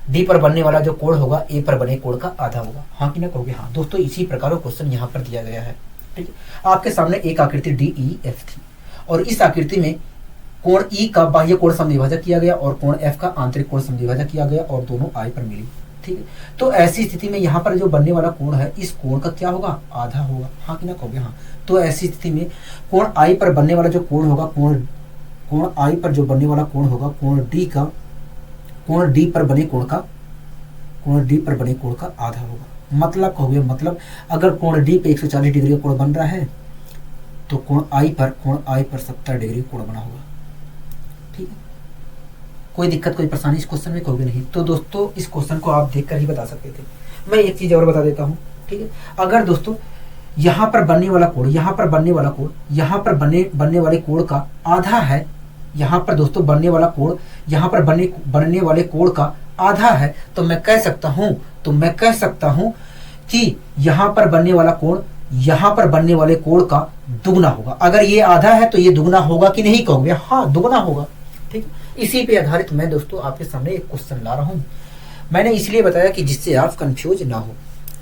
A: D पर बनने वाला जो कोण होगा A पर बने कोण का आधा होगा। हाँ कि ना कहोगे हाँ। दोस्तों इसी प्रकार का क्वेश्चन यहाँ पर दिया गया है। ठीक है, आपके सामने एक आकृति DEF थी और इस आकृति में कोण E का बाह्य कोण समद्विभाजक किया गया और कोण F का आंतरिक कोण समद्विभाजक किया गया और दोनों I पर मिली। ठीक है, तो ऐसी स्थिति में यहाँ पर जो बनने वाला कोण है इस कोण का क्या होगा, आधा होगा। हाँ कि ना कहोगे हाँ। तो ऐसी स्थिति में कोण I पर बनने वाला जो कोण होगा, कोण कोण आई पर जो बनने वाला कोण होगा, कोण डी पर बने कोण का, कोण डी पर बने कोण का आधा होगा। मतलब कहोगे, मतलब अगर कोण डी पे 140 डिग्री का कोण बन रहा है तो कोण आई पर 70 डिग्री कोण बना होगा। ठीक है, कोई दिक्कत कोई परेशानी इस क्वेश्चन में कहोगे नहीं। तो दोस्तों इस क्वेश्चन को आप देखकर ही बता सकते थे। मैं एक चीज और बता देता हूँ। ठीक है, अगर दोस्तों यहाँ पर बनने वाला कोण, यहाँ पर बनने वाला कोण, यहाँ पर बनने वाले कोण का आधा है, यहाँ पर दोस्तों बनने वाला कोण, यहाँ पर बनने वाले कोण का आधा है, तो मैं कह सकता हूँ कि यहाँ पर बनने वाला कोण यहाँ पर बनने वाले कोण का दुगना होगा। अगर ये आधा है तो ये दुगना होगा कि नहीं कहोगे? हाँ, दुगना होगा। ठीक है, इसी पे आधारित मैं दोस्तों आपके सामने एक क्वेश्चन ला रहा हूँ। मैंने इसलिए बताया कि जिससे आप कंफ्यूज ना हो।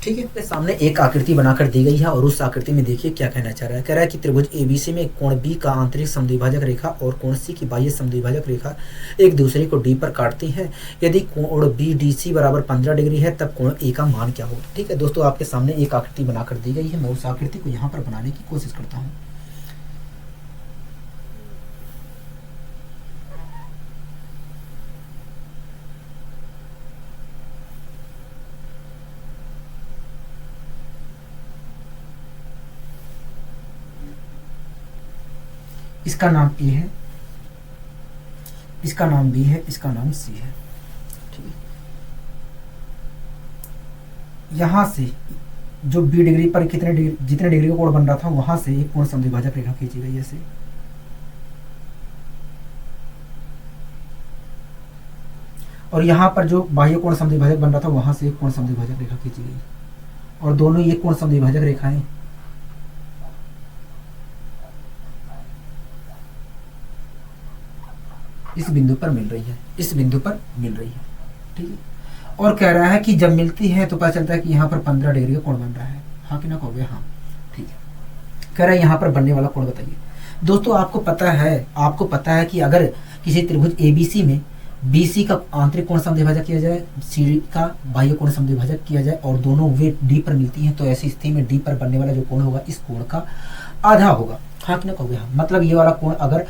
A: ठीक है, अपने सामने एक आकृति बनाकर दी गई है और उस आकृति में देखिए क्या कहना चाह रहा है। कह रहा है कि त्रिभुज एबीसी में कोण बी का आंतरिक समद्विभाजक रेखा और कोण सी की बाह्य समद्विभाजक रेखा एक दूसरे को डी पर काटती हैं। यदि कोण बी डी सी बराबर 15 डिग्री है तब कोण ए का मान क्या होगा। ठीक है दोस्तों, आपके सामने एक आकृति बनाकर दी गई है। मैं उस आकृति को यहाँ पर बनाने की कोशिश करता हूँ। इसका नाम ए है, इसका नाम बी है, इसका नाम सी है। ठीक है, यहां से जो बी डिग्री पर जितने डिग्री का कोण बन रहा था वहां से एक कोण समद्विभाजक रेखा खींची गई ऐसे, और यहां पर जो बाह्य कोण समद्विभाजक बन रहा था वहां से एक कोण समद्विभाजक रेखा खींची गई, और दोनों ये कोण समद्विभाजक रेखाएं इस बिंदु पर मिल रही है, इस बिंदु पर मिल रही है। ठीक है, और कह रहा है कि जब मिलती है तो पता चलता है कि यहाँ पर 15 डिग्री का कोण बन रहा है। हाँ कि ना कहोगे? हाँ। ठीक है, कह रहा है यहाँ पर बनने वाला कोण बताइए। दोस्तों आपको पता है कि अगर किसी त्रिभुज एबीसी में बीसी का आंतरिक कोण समद्विभाजक किया जाए, सी का बाह्य कोण समद्विभाजक किया जाए और दोनों वे डी पर मिलती हैं, तो ऐसी स्थिति में डी पर बनने वाला जो कोण होगा इस कोण का आधा होगा। हाँ कि ना कहोगे? हाँ। मतलब ये वाला कोण अगर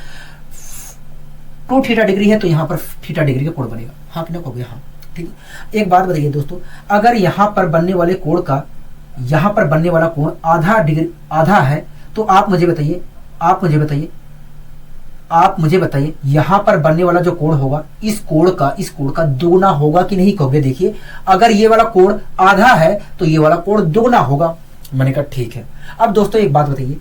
A: 2 थीटा डिग्री है तो यहाँ पर थीटा डिग्री का कोण बनेगा। हाँ कि ना कहोगे? हाँ। ठीक है, एक बात बताइए दोस्तों, अगर यहाँ पर बनने वाले कोण का, यहाँ पर बनने वाला कोण आधा है तो आप मुझे बताइए यहाँ पर बनने वाला जो कोण होगा इस कोण का दुगना होगा कि नहीं कहोगे? देखिए, अगर ये वाला कोण आधा है तो ये वाला कोण दुगना होगा। मैंने कहा ठीक है। अब दोस्तों एक बात बताइए,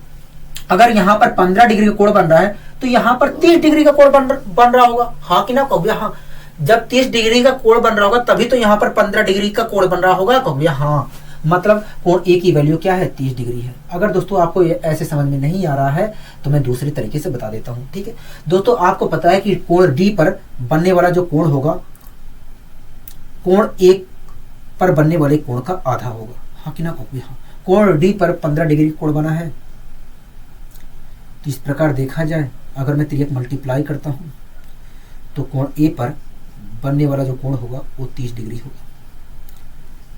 A: अगर यहाँ पर 15 डिग्री का कोण बन रहा है तो यहाँ पर 30 डिग्री का कोण बन रहा होगा। हाँ कि ना कहोगे? हाँ। जब 30 डिग्री का कोण बन रहा होगा तभी तो यहाँ पर 15 डिग्री का कोण बन रहा होगा कहोगे? हाँ। मतलब कोण ए की वैल्यू क्या है? 30 डिग्री है। अगर दोस्तों आपको ऐसे समझ में नहीं आ रहा है तो मैं दूसरे तरीके से बता देता हूँ। ठीक है दोस्तों, आपको पता है कि कोण डी पर बनने वाला जो कोण होगा, कोण ए पर बनने वाले कोण का आधा होगा। हाँ कि ना कहोगे? हाँ। कोण डी पर 15 डिग्री कोण बना है, तो इस प्रकार देखा जाए अगर मैं 3 मल्टीप्लाई करता हूं तो कोण ए पर बनने वाला जो कोण होगा वो 30 डिग्री होगा।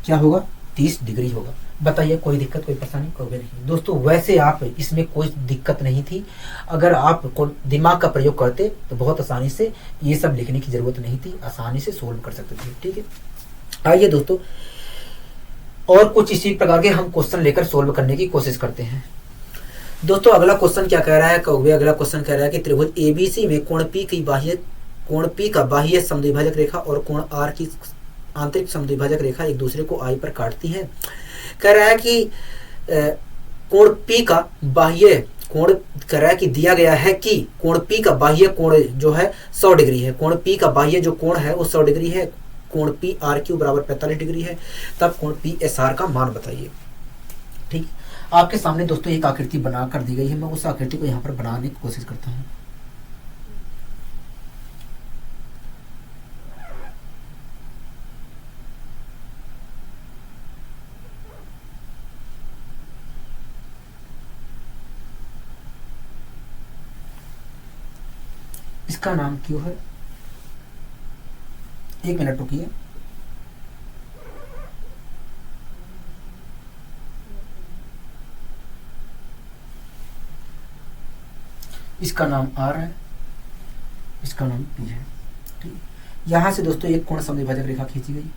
A: क्या होगा? 30 डिग्री होगा। बताइए कोई दिक्कत कोई परेशानी कहोगे नहीं? दोस्तों वैसे आप इसमें कोई दिक्कत नहीं थी, अगर आप दिमाग का प्रयोग करते तो बहुत आसानी से ये सब लिखने की जरूरत नहीं थी, आसानी से सोल्व कर सकते थे। ठीक है, आइए दोस्तों और कुछ इसी प्रकार के हम क्वेश्चन लेकर सोल्व करने की कोशिश करते हैं। दोस्तों अगला क्वेश्चन क्या कह रहा है कहोगे? अगला क्वेश्चन कह रहा है कि त्रिभुज एबीसी में कोण पी का बाह्य समद्विभाजक रेखा और कोण आर की आंतरिक समद्विभाजक रेखा एक दूसरे को आई पर काटती हैं। कह रहा है कि कोण पी का बाह्य कोण, कह रहा है कि दिया गया है कि कोण पी का बाह्य कोण जो है 100 डिग्री है। कोण पी का बाह्य जो कोण है वो 100 डिग्री है। कोण पी आर क्यू बराबर 45 डिग्री है। तब कोण पी एस आर का मान बताइए। ठीक, आपके सामने दोस्तों एक आकृति बना कर दी गई है। मैं उस आकृति को यहाँ पर बनाने की कोशिश करता हूँ। इसका नाम क्यों है? 1 मिनट रुकिए। इसका नाम आर है, इसका नाम पी है। ठीक है, यहां से दोस्तों एक कोण समद्विभाजक रेखा खींची गई।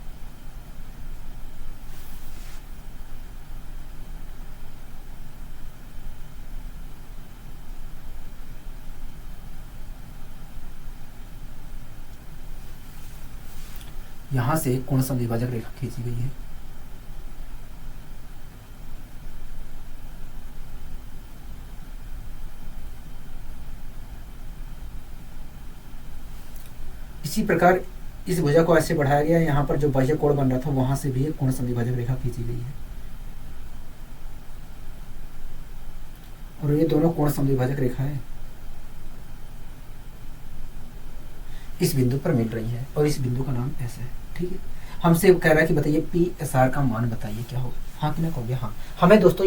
A: यहां से एक कोण समद्विभाजक रेखा खींची गई है। इसी प्रकार इस भुजा को ऐसे बढ़ाया गया, यहाँ पर जो बाह्य कोण बन रहा था वहां से भी एक कोण समद्विभाजक रेखा खींची गई है और ये दोनों कोण समद्विभाजक रेखा है इस बिंदु पर मिल रही है और इस बिंदु का नाम ऐसा है। ठीक है, हमसे कह रहा है कि बताइए पी एस आर का मान बताइए क्या होगा। हाँ कि ना कहोगे हाँ। हमें दोस्तों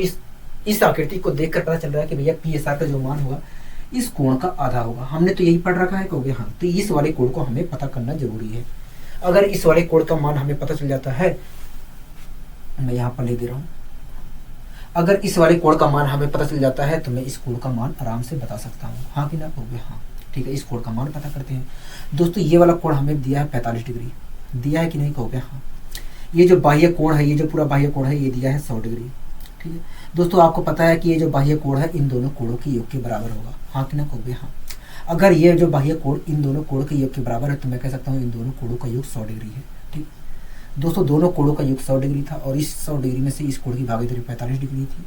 A: इस आकृति को देखकर पता चल रहा है कि भैया पी एस आर का जो मान होगा इस कोण का आधा होगा। हमने तो यही पढ़ रखा है, कहोगे हाँ। तो इस वाले कोण को हमें पता करना जरूरी है। अगर इस वाले कोण का मान हमें पता चल जाता है, मैं यहाँ पर लिख दे रहा हूँ, अगर इस वाले कोण का मान हमें पता चल जाता है तो मैं इस कोण का मान आराम से बता सकता हूँ। हाँ कि ना कहोगे हाँ। ठीक है, इस कोण का मान पता करते हैं दोस्तों। ये वाला कोण हमें दिया है 45 डिग्री, दिया है कि नहीं कहोगे हाँ। ये जो बाह्य कोण है, ये जो पूरा बाह्य कोण है, ये दिया है 100 डिग्री। ठीक है दोस्तों, आपको पता है कि ये जो बाह्य कोण है इन दोनों कोणों के योग के बराबर होगा। हाँ कि ना कहोगे हाँ। अगर ये जो बाह्य कोण इन दोनों कोणों के योग के बराबर है तो मैं कह सकता हूँ इन दोनों कोणों का योग 100 डिग्री है। ठीक दोस्तों, दोनों कोणों का योग 100 डिग्री था और इस 100 डिग्री में से इस कोण की भागीदारी 45 डिग्री थी,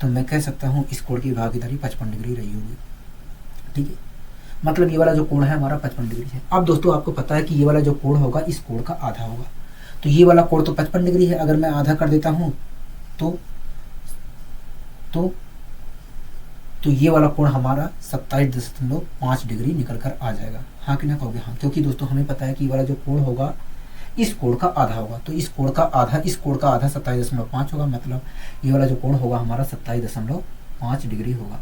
A: तो मैं कह सकता हूँ इस कोण की भागीदारी 55 डिग्री रही होगी। ठीक है, मतलब ये वाला जो कोण है हमारा 55 डिग्री है। अब दोस्तों आपको पता है कि ये वाला जो कोण होगा इस कोण का आधा होगा, तो ये वाला कोण तो 55 डिग्री है, अगर मैं आधा कर देता हूँ तो ये वाला कोण हमारा 27.5 डिग्री निकल कर आ जाएगा। हाँ कि ना कहोगे हाँ, क्योंकि दोस्तों हमें पता है कि ये वाला जो कोण होगा इस कोण का आधा होगा, तो इस कोण का आधा 27.5 होगा, मतलब ये वाला जो कोण होगा हमारा 27.5 डिग्री होगा,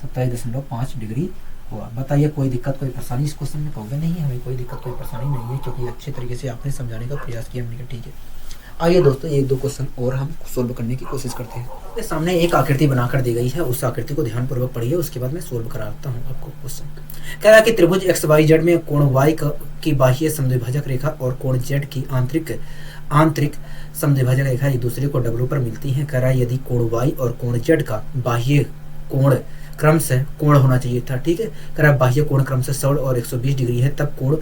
A: 27.5 डिग्री होगा। बताइए कोई दिक्कत कोई परेशानी इस क्वेश्चन में? कहोगे नहीं, हमें कोई दिक्कत कोई परेशानी नहीं है, क्योंकि अच्छे तरीके से आपने समझाने का प्रयास किया हमने। ठीक है, आइए दोस्तों एक दो क्वेश्चन और हम सोल्व करने की कोशिश करते हैं। मेरे सामने एक आकृति बनाकर दी गई है, उस आकृति को ध्यानपूर्वक पढ़िए, उसके बाद मैं सोल्व कराता हूँ आपको क्वेश्चन। कह रहा है कि त्रिभुज XYZ में कोण Y की बाह्य समद्विभाजक रेखा और कोण Z की आंतरिक समद्विभाजक रेखा एक दूसरे को W पर मिलती हैं। कह रहा है यदि कोण Y और कोण Z का बाह्य कोण क्रम से कोण होना चाहिए था। ठीक है, कह रहा है बाह्य कोण क्रम से 100 और 120 डिग्री है, तब कोण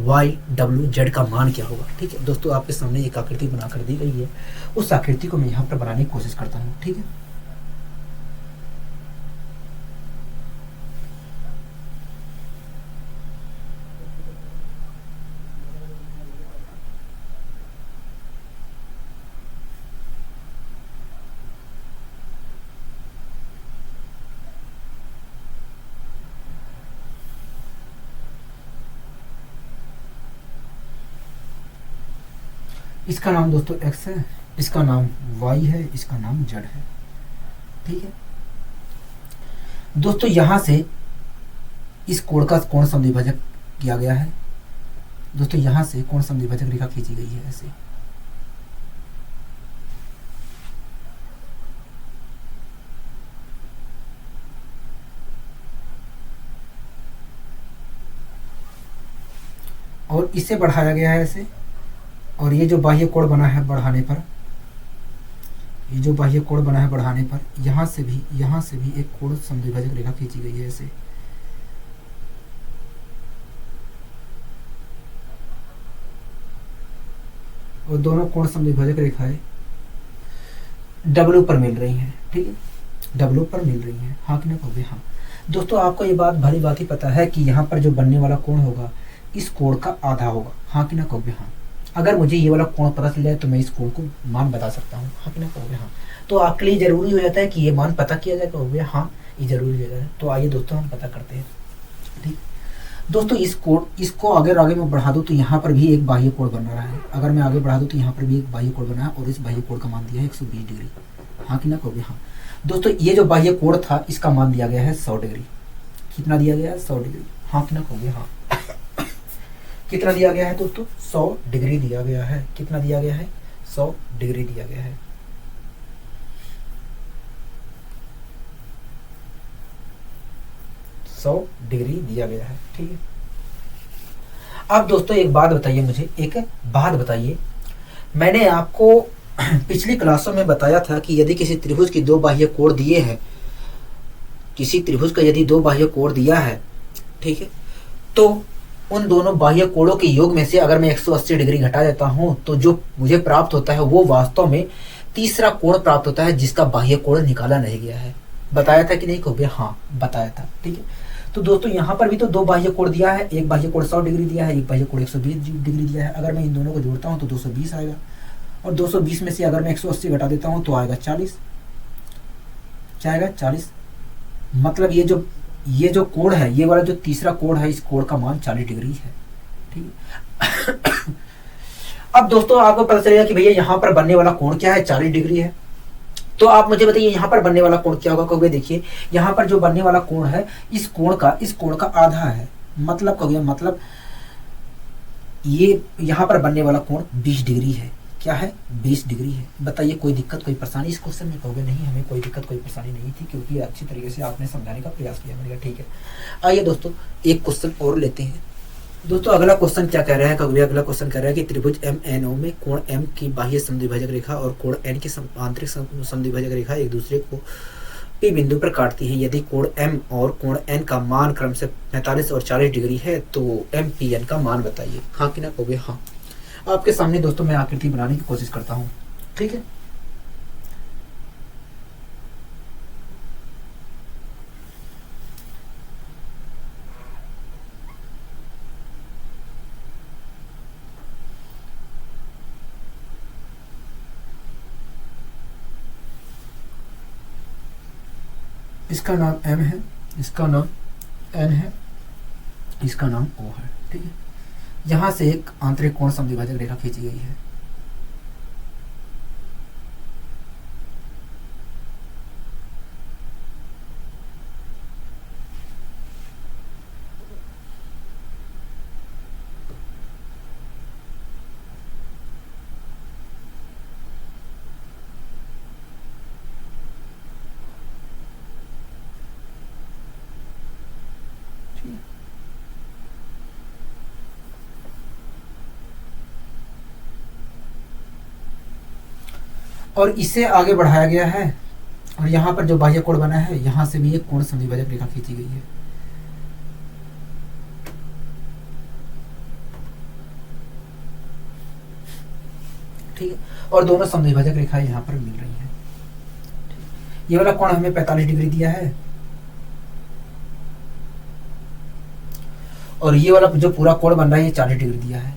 A: YWZ का मान क्या होगा। ठीक है दोस्तों, आपके सामने एक आकृति बनाकर दी गई है, उस आकृति को मैं यहाँ पर बनाने की कोशिश करता हूँ। ठीक है, इसका नाम दोस्तों x है, इसका नाम y है, इसका नाम z है। ठीक है दोस्तों, यहां से इस कोण का कोण समद्विभाजक किया गया है। दोस्तों यहां से कोण समद्विभाजक रेखा खींची गई है ऐसे। और इसे बढ़ाया गया है ऐसे, और ये जो बाह्य कोण बना है बढ़ाने पर, ये जो बाह्य कोण बना है बढ़ाने पर यहाँ से भी एक कोण समद्विभाजक रेखा खींची गई है ऐसे। और दोनों कोण समद्विभाजक रेखाएं W पर मिल रही हैं। ठीक है, W पर मिल रही हैं। हाँ कि ना कहोगे हाँ। दोस्तों आपको ये बात भली बात ही पता है कि यहाँ पर जो बनने वाला कोण होगा इस कोण का आधा होगा। हाँ कि ना कहोगे हाँ। अगर मुझे ये वाला कोण पता चल जाए तो मैं इस कोण को मान बता सकता हूँ। हाँ कि ना कहोगे हाँ। तो आपके लिए जरूरी हो जाता है कि ये मान पता किया जाए, कहोगे हाँ ये जरूरी हो जाता है। तो आइए दोस्तों हम पता करते हैं। ठीक दोस्तों, इसको अगर आगे मैं बढ़ा दूं तो यहाँ पर भी एक बाह्य कोण बन रहा है। अगर मैं आगे बढ़ा दूं तो यहाँ पर भी एक बाह्य कोण बना है और इस बाह्य कोण का मान दिया है 120 डिग्री। हाँ कि ना कहोगे हाँ। दोस्तों ये जो बाह्य कोण था इसका मान दिया गया है 100 डिग्री। कितना दिया गया है? 100 डिग्री। हाँ कि ना कहोगे हाँ। कितना दिया गया है दोस्तों? 100 डिग्री दिया गया है। कितना दिया गया है? 100 डिग्री दिया गया है। डिग्री दिया गया है। ठीक है, अब दोस्तों एक बात बताइए, मुझे एक बात बताइए, मैंने आपको पिछली क्लासों में बताया था कि यदि किसी त्रिभुज की दो बाह्य कोण दिए हैं, किसी त्रिभुज का यदि दो बाह्य कोण दिया है, ठीक है, तो उन दोनों बाह्य कोणों के योग में से अगर मैं 180 डिग्री घटा देता हूं तो जो मुझे प्राप्त होता है वो वास्तव में तीसरा कोण प्राप्त होता है जिसका बाह्य कोण निकाला नहीं गया है। बताया था कि नहीं कहोगे? हाँ बताया था। ठीक है, तो दोस्तों यहाँ पर भी तो दो बाह्य कोण दिया है, एक बाह्य कोण 100 डिग्री दिया है, एक बाह्य कोण 120 डिग्री दिया है। अगर मैं इन दोनों को जोड़ता हूँ तो 220 आएगा, और 220 में से अगर मैं 180 घटा देता हूँ तो आएगा 40। क्या आएगा? 40। मतलब ये जो कोण है, ये वाला जो तीसरा कोण है, इस कोण का मान 40 डिग्री है। ठीक है। अब दोस्तों आपको पता चलेगा कि भैया यहाँ पर बनने वाला कोण क्या है? 40 डिग्री है। तो आप मुझे बताइए यहाँ पर बनने वाला कोण क्या होगा? कहोगे देखिए यहाँ पर जो बनने वाला कोण है, इस कोण का आधा है। मतलब कहोगे, मतलब ये यहाँ पर बनने वाला कोण 20 डिग्री है। क्या है? 20 डिग्री है। बताइए कोई दिक्कत, कोई परेशानी इस क्वेश्चन में? कहोगे नहीं, हमें कोई दिक्कत कोई परेशानी नहीं थी, क्योंकि अच्छी तरीके से आपने समझाने का प्रयास किया। मैंने कहा ठीक है। आइए दोस्तों एक क्वेश्चन और लेते हैं। दोस्तों अगला क्वेश्चन क्या कह रहा है? कहोगे अगला क्वेश्चन कह रहा है कि त्रिभुज MNO में कोण M की बाह्य समद्विभाजक रेखा और कोण N की आंतरिक समद्विभाजक रेखा एक दूसरे को P बिंदु पर काटती है। यदि कोण M और कोण N का मान क्रम से 45 और 40 डिग्री है तो MPN का मान बताइए। हाँ कि ना? कहोगे हाँ। आपके सामने दोस्तों मैं आकृति बनाने की कोशिश करता हूँ। ठीक है, इसका नाम M है, इसका नाम N है, इसका नाम O है। ठीक है, यहां से एक आंतरिक कोण समद्विभाजक रेखा खींची गई है। और इसे आगे बढ़ाया गया है, और यहाँ पर जो बाह्य कोण बना है, यहाँ से भी एक कोण समद्विभाजक रेखा खींची गई है। ठीक है, और दोनों समद्विभाजक रेखाएं यहाँ पर मिल रही हैं। ये वाला कोण हमें 45 डिग्री दिया है, और ये वाला जो पूरा कोण बन रहा है ये 40 डिग्री दिया है।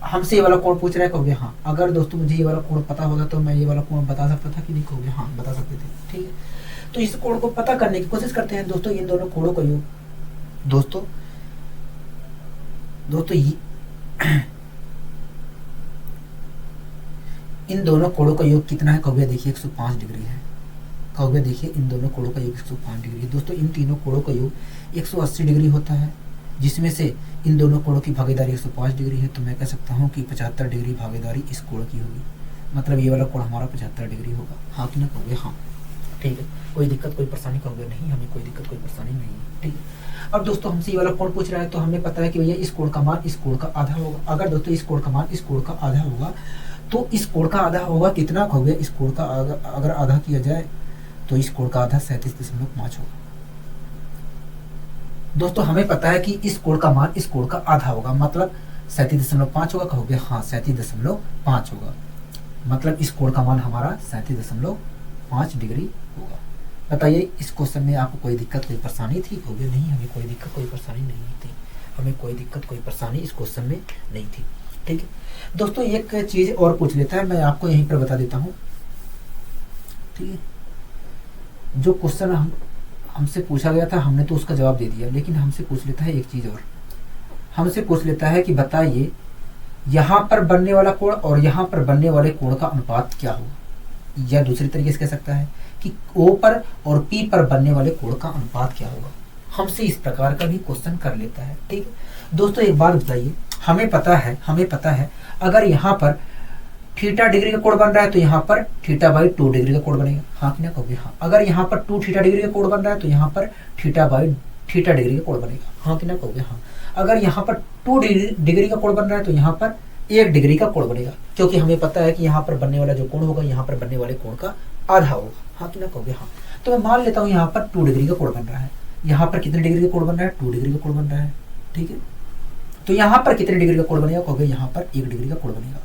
A: हमसे ये वाला कोण पूछ रहा है। कहोगे हाँ। अगर दोस्तों मुझे ये वाला कोण पता होगा तो मैं ये वाला कोण बता सकता था कि नहीं? कहोगे हाँ बता सकते थे। ठीक है, तो इस कोण को पता करने की कोशिश करते हैं दोस्तों। इन दोनों कोणों का योग दोस्तों इन दोनों कोणों का योग कितना है? कहोगे देखिए 105 डिग्री है। कहोगे देखिए इन दोनों कोणों का योग 105 डिग्री है। दोस्तों इन तीनों कोणों का योग 180 डिग्री होता है, जिसमें से इन दोनों कोणों की भागीदारी 105 डिग्री है। तो मैं कह सकता हूँ कि 75 डिग्री भागीदारी इस कोण की होगी। मतलब ये वाला कोण हमारा 75 डिग्री होगा। हाँ कि ना? कहोगे हाँ। ठीक है, कोई दिक्कत कोई परेशानी? कहोगे नहीं, हमें कोई दिक्कत कोई परेशानी नहीं है। ठीक है, अब दोस्तों हमसे ये वाला कोण पूछ रहा है, तो हमें पता है कि भैया इस कोण का मान इस कोण का आधा होगा। अगर दोस्तों इस कोण का मान इस कोण का आधा होगा तो इस कोण का आधा होगा कितना? कहोगे इस कोण का अगर आधा किया जाए तो इस कोण का आधा 37.5 होगा। दोस्तों हमें पता है कि इस कोण का मान इस कोण का आधा होगा, मतलब 37.5 होगा। कहोगे हाँ 37.5 होगा। मतलब इस कोण का मान हमारा 37.5 डिग्री होगा। बताइए इस क्वेश्चन में आपको कोई दिक्कत कोई परेशानी थी? कहोगे नहीं, हमें कोई दिक्कत कोई परेशानी नहीं थी। हमें कोई दिक्कत कोई परेशानी इस क्वेश्चन में नहीं थी। ठीक है दोस्तों, एक चीज और पूछ लेता है, मैं आपको यहीं पर बता देता हूँ। ठीक है, जो क्वेश्चन हमसे पूछा गया था हमने तो उसका जवाब दे दिया, लेकिन हमसे पूछ लेता है एक चीज और। हमसे पूछ लेता है कि बताइए यहाँ पर बनने वाला कोण और यहाँ पर बनने वाले कोण का अनुपात क्या होगा, या दूसरी तरीके से कह सकता है कि O पर और P पर बनने वाले कोण का अनुपात क्या होगा। हमसे इस प्रकार का भी क्वेश्चन कर लेता है। ठीक है दोस्तों, एक बात बताइए, हमें पता है अगर यहाँ पर थीटा डिग्री का कोण बन रहा है तो यहाँ पर थीटा/2 डिग्री का कोण बनेगा। हाँ कि ना? कहोगे हाँ। अगर यहाँ पर 2 थीटा डिग्री का कोण बन रहा है तो यहाँ पर थीटा डिग्री का कोण बनेगा, हाँ कि ना कहोगे हाँ। अगर यहाँ पर 2 डिग्री का कोण बन रहा है तो यहाँ पर 1 डिग्री का कोण बनेगा, क्योंकि हमें पता है कि यहाँ पर बनने वाला जो कोण होगा यहाँ पर बनने वाले कोण का आधा होगा, हाँ कि ना कहोगे हाँ। तो मैं मान लेता हूँ यहाँ पर 2 डिग्री का कोण बन रहा है, यहाँ पर कितने डिग्री का कोण बन रहा है, 2 डिग्री का कोण बन रहा है, ठीक है। तो यहाँ पर कितने डिग्री का कोण बनेगा, कहोगे यहाँ पर 1 डिग्री का कोण बनेगा।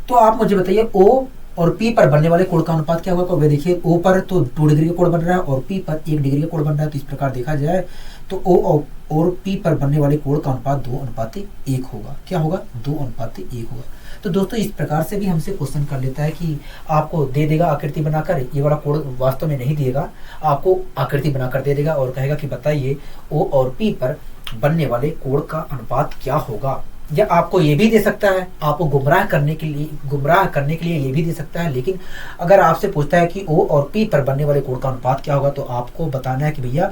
A: तो आप मुझे बताइए ओ और पी पर बनने वाले कोण का अनुपात क्या होगा। कहोगे देखिए ओ पर तो 2 डिग्री का कोण बन रहा है और पी पर 1 डिग्री का कोण बन रहा है, तो इस प्रकार देखा जाए तो ओ और पी पर बनने वाले कोण का अनुपात 2:1 होगा। क्या होगा, 2:1 होगा। तो दोस्तों इस प्रकार से भी हमसे क्वेश्चन कर लेता है कि आपको दे देगा आकृति बनाकर, ये वाला कोण वास्तव में नहीं देगा, आपको आकृति बनाकर दे देगा और कहेगा कि बताइए ओ और पी पर बनने वाले कोण का अनुपात क्या होगा। या आपको ये भी दे सकता है, आपको गुमराह करने के लिए ये भी दे सकता है। लेकिन अगर आपसे पूछता है कि ओ और पी पर बनने वाले कोण का अनुपात क्या होगा, तो आपको बताना है कि भैया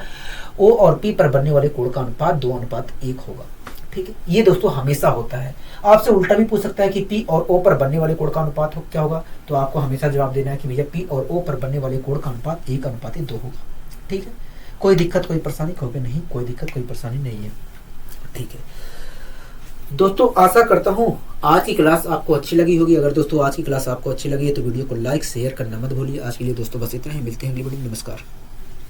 A: ओ और पी पर बनने वाले कोण का अनुपात 2:1 होगा, ठीक है। ये दोस्तों हमेशा होता है। आपसे उल्टा भी पूछ सकता है कि पी और ओ पर बनने वाले कोण का अनुपात क्या होगा, तो आपको हमेशा जवाब देना है कि भैया पी और ओ पर बनने वाले कोण का अनुपात 1:2 होगा, ठीक है। कोई दिक्कत कोई परेशानी, कहोगे नहीं कोई दिक्कत कोई परेशानी नहीं है, ठीक है। दोस्तों आशा करता हूँ आज की क्लास आपको अच्छी लगी होगी। अगर दोस्तों आज की क्लास आपको अच्छी लगी है तो वीडियो को लाइक शेयर करना मत भूलिए। आज के लिए दोस्तों बस इतना ही, मिलते हैं अगली वीडियो में। नमस्कार।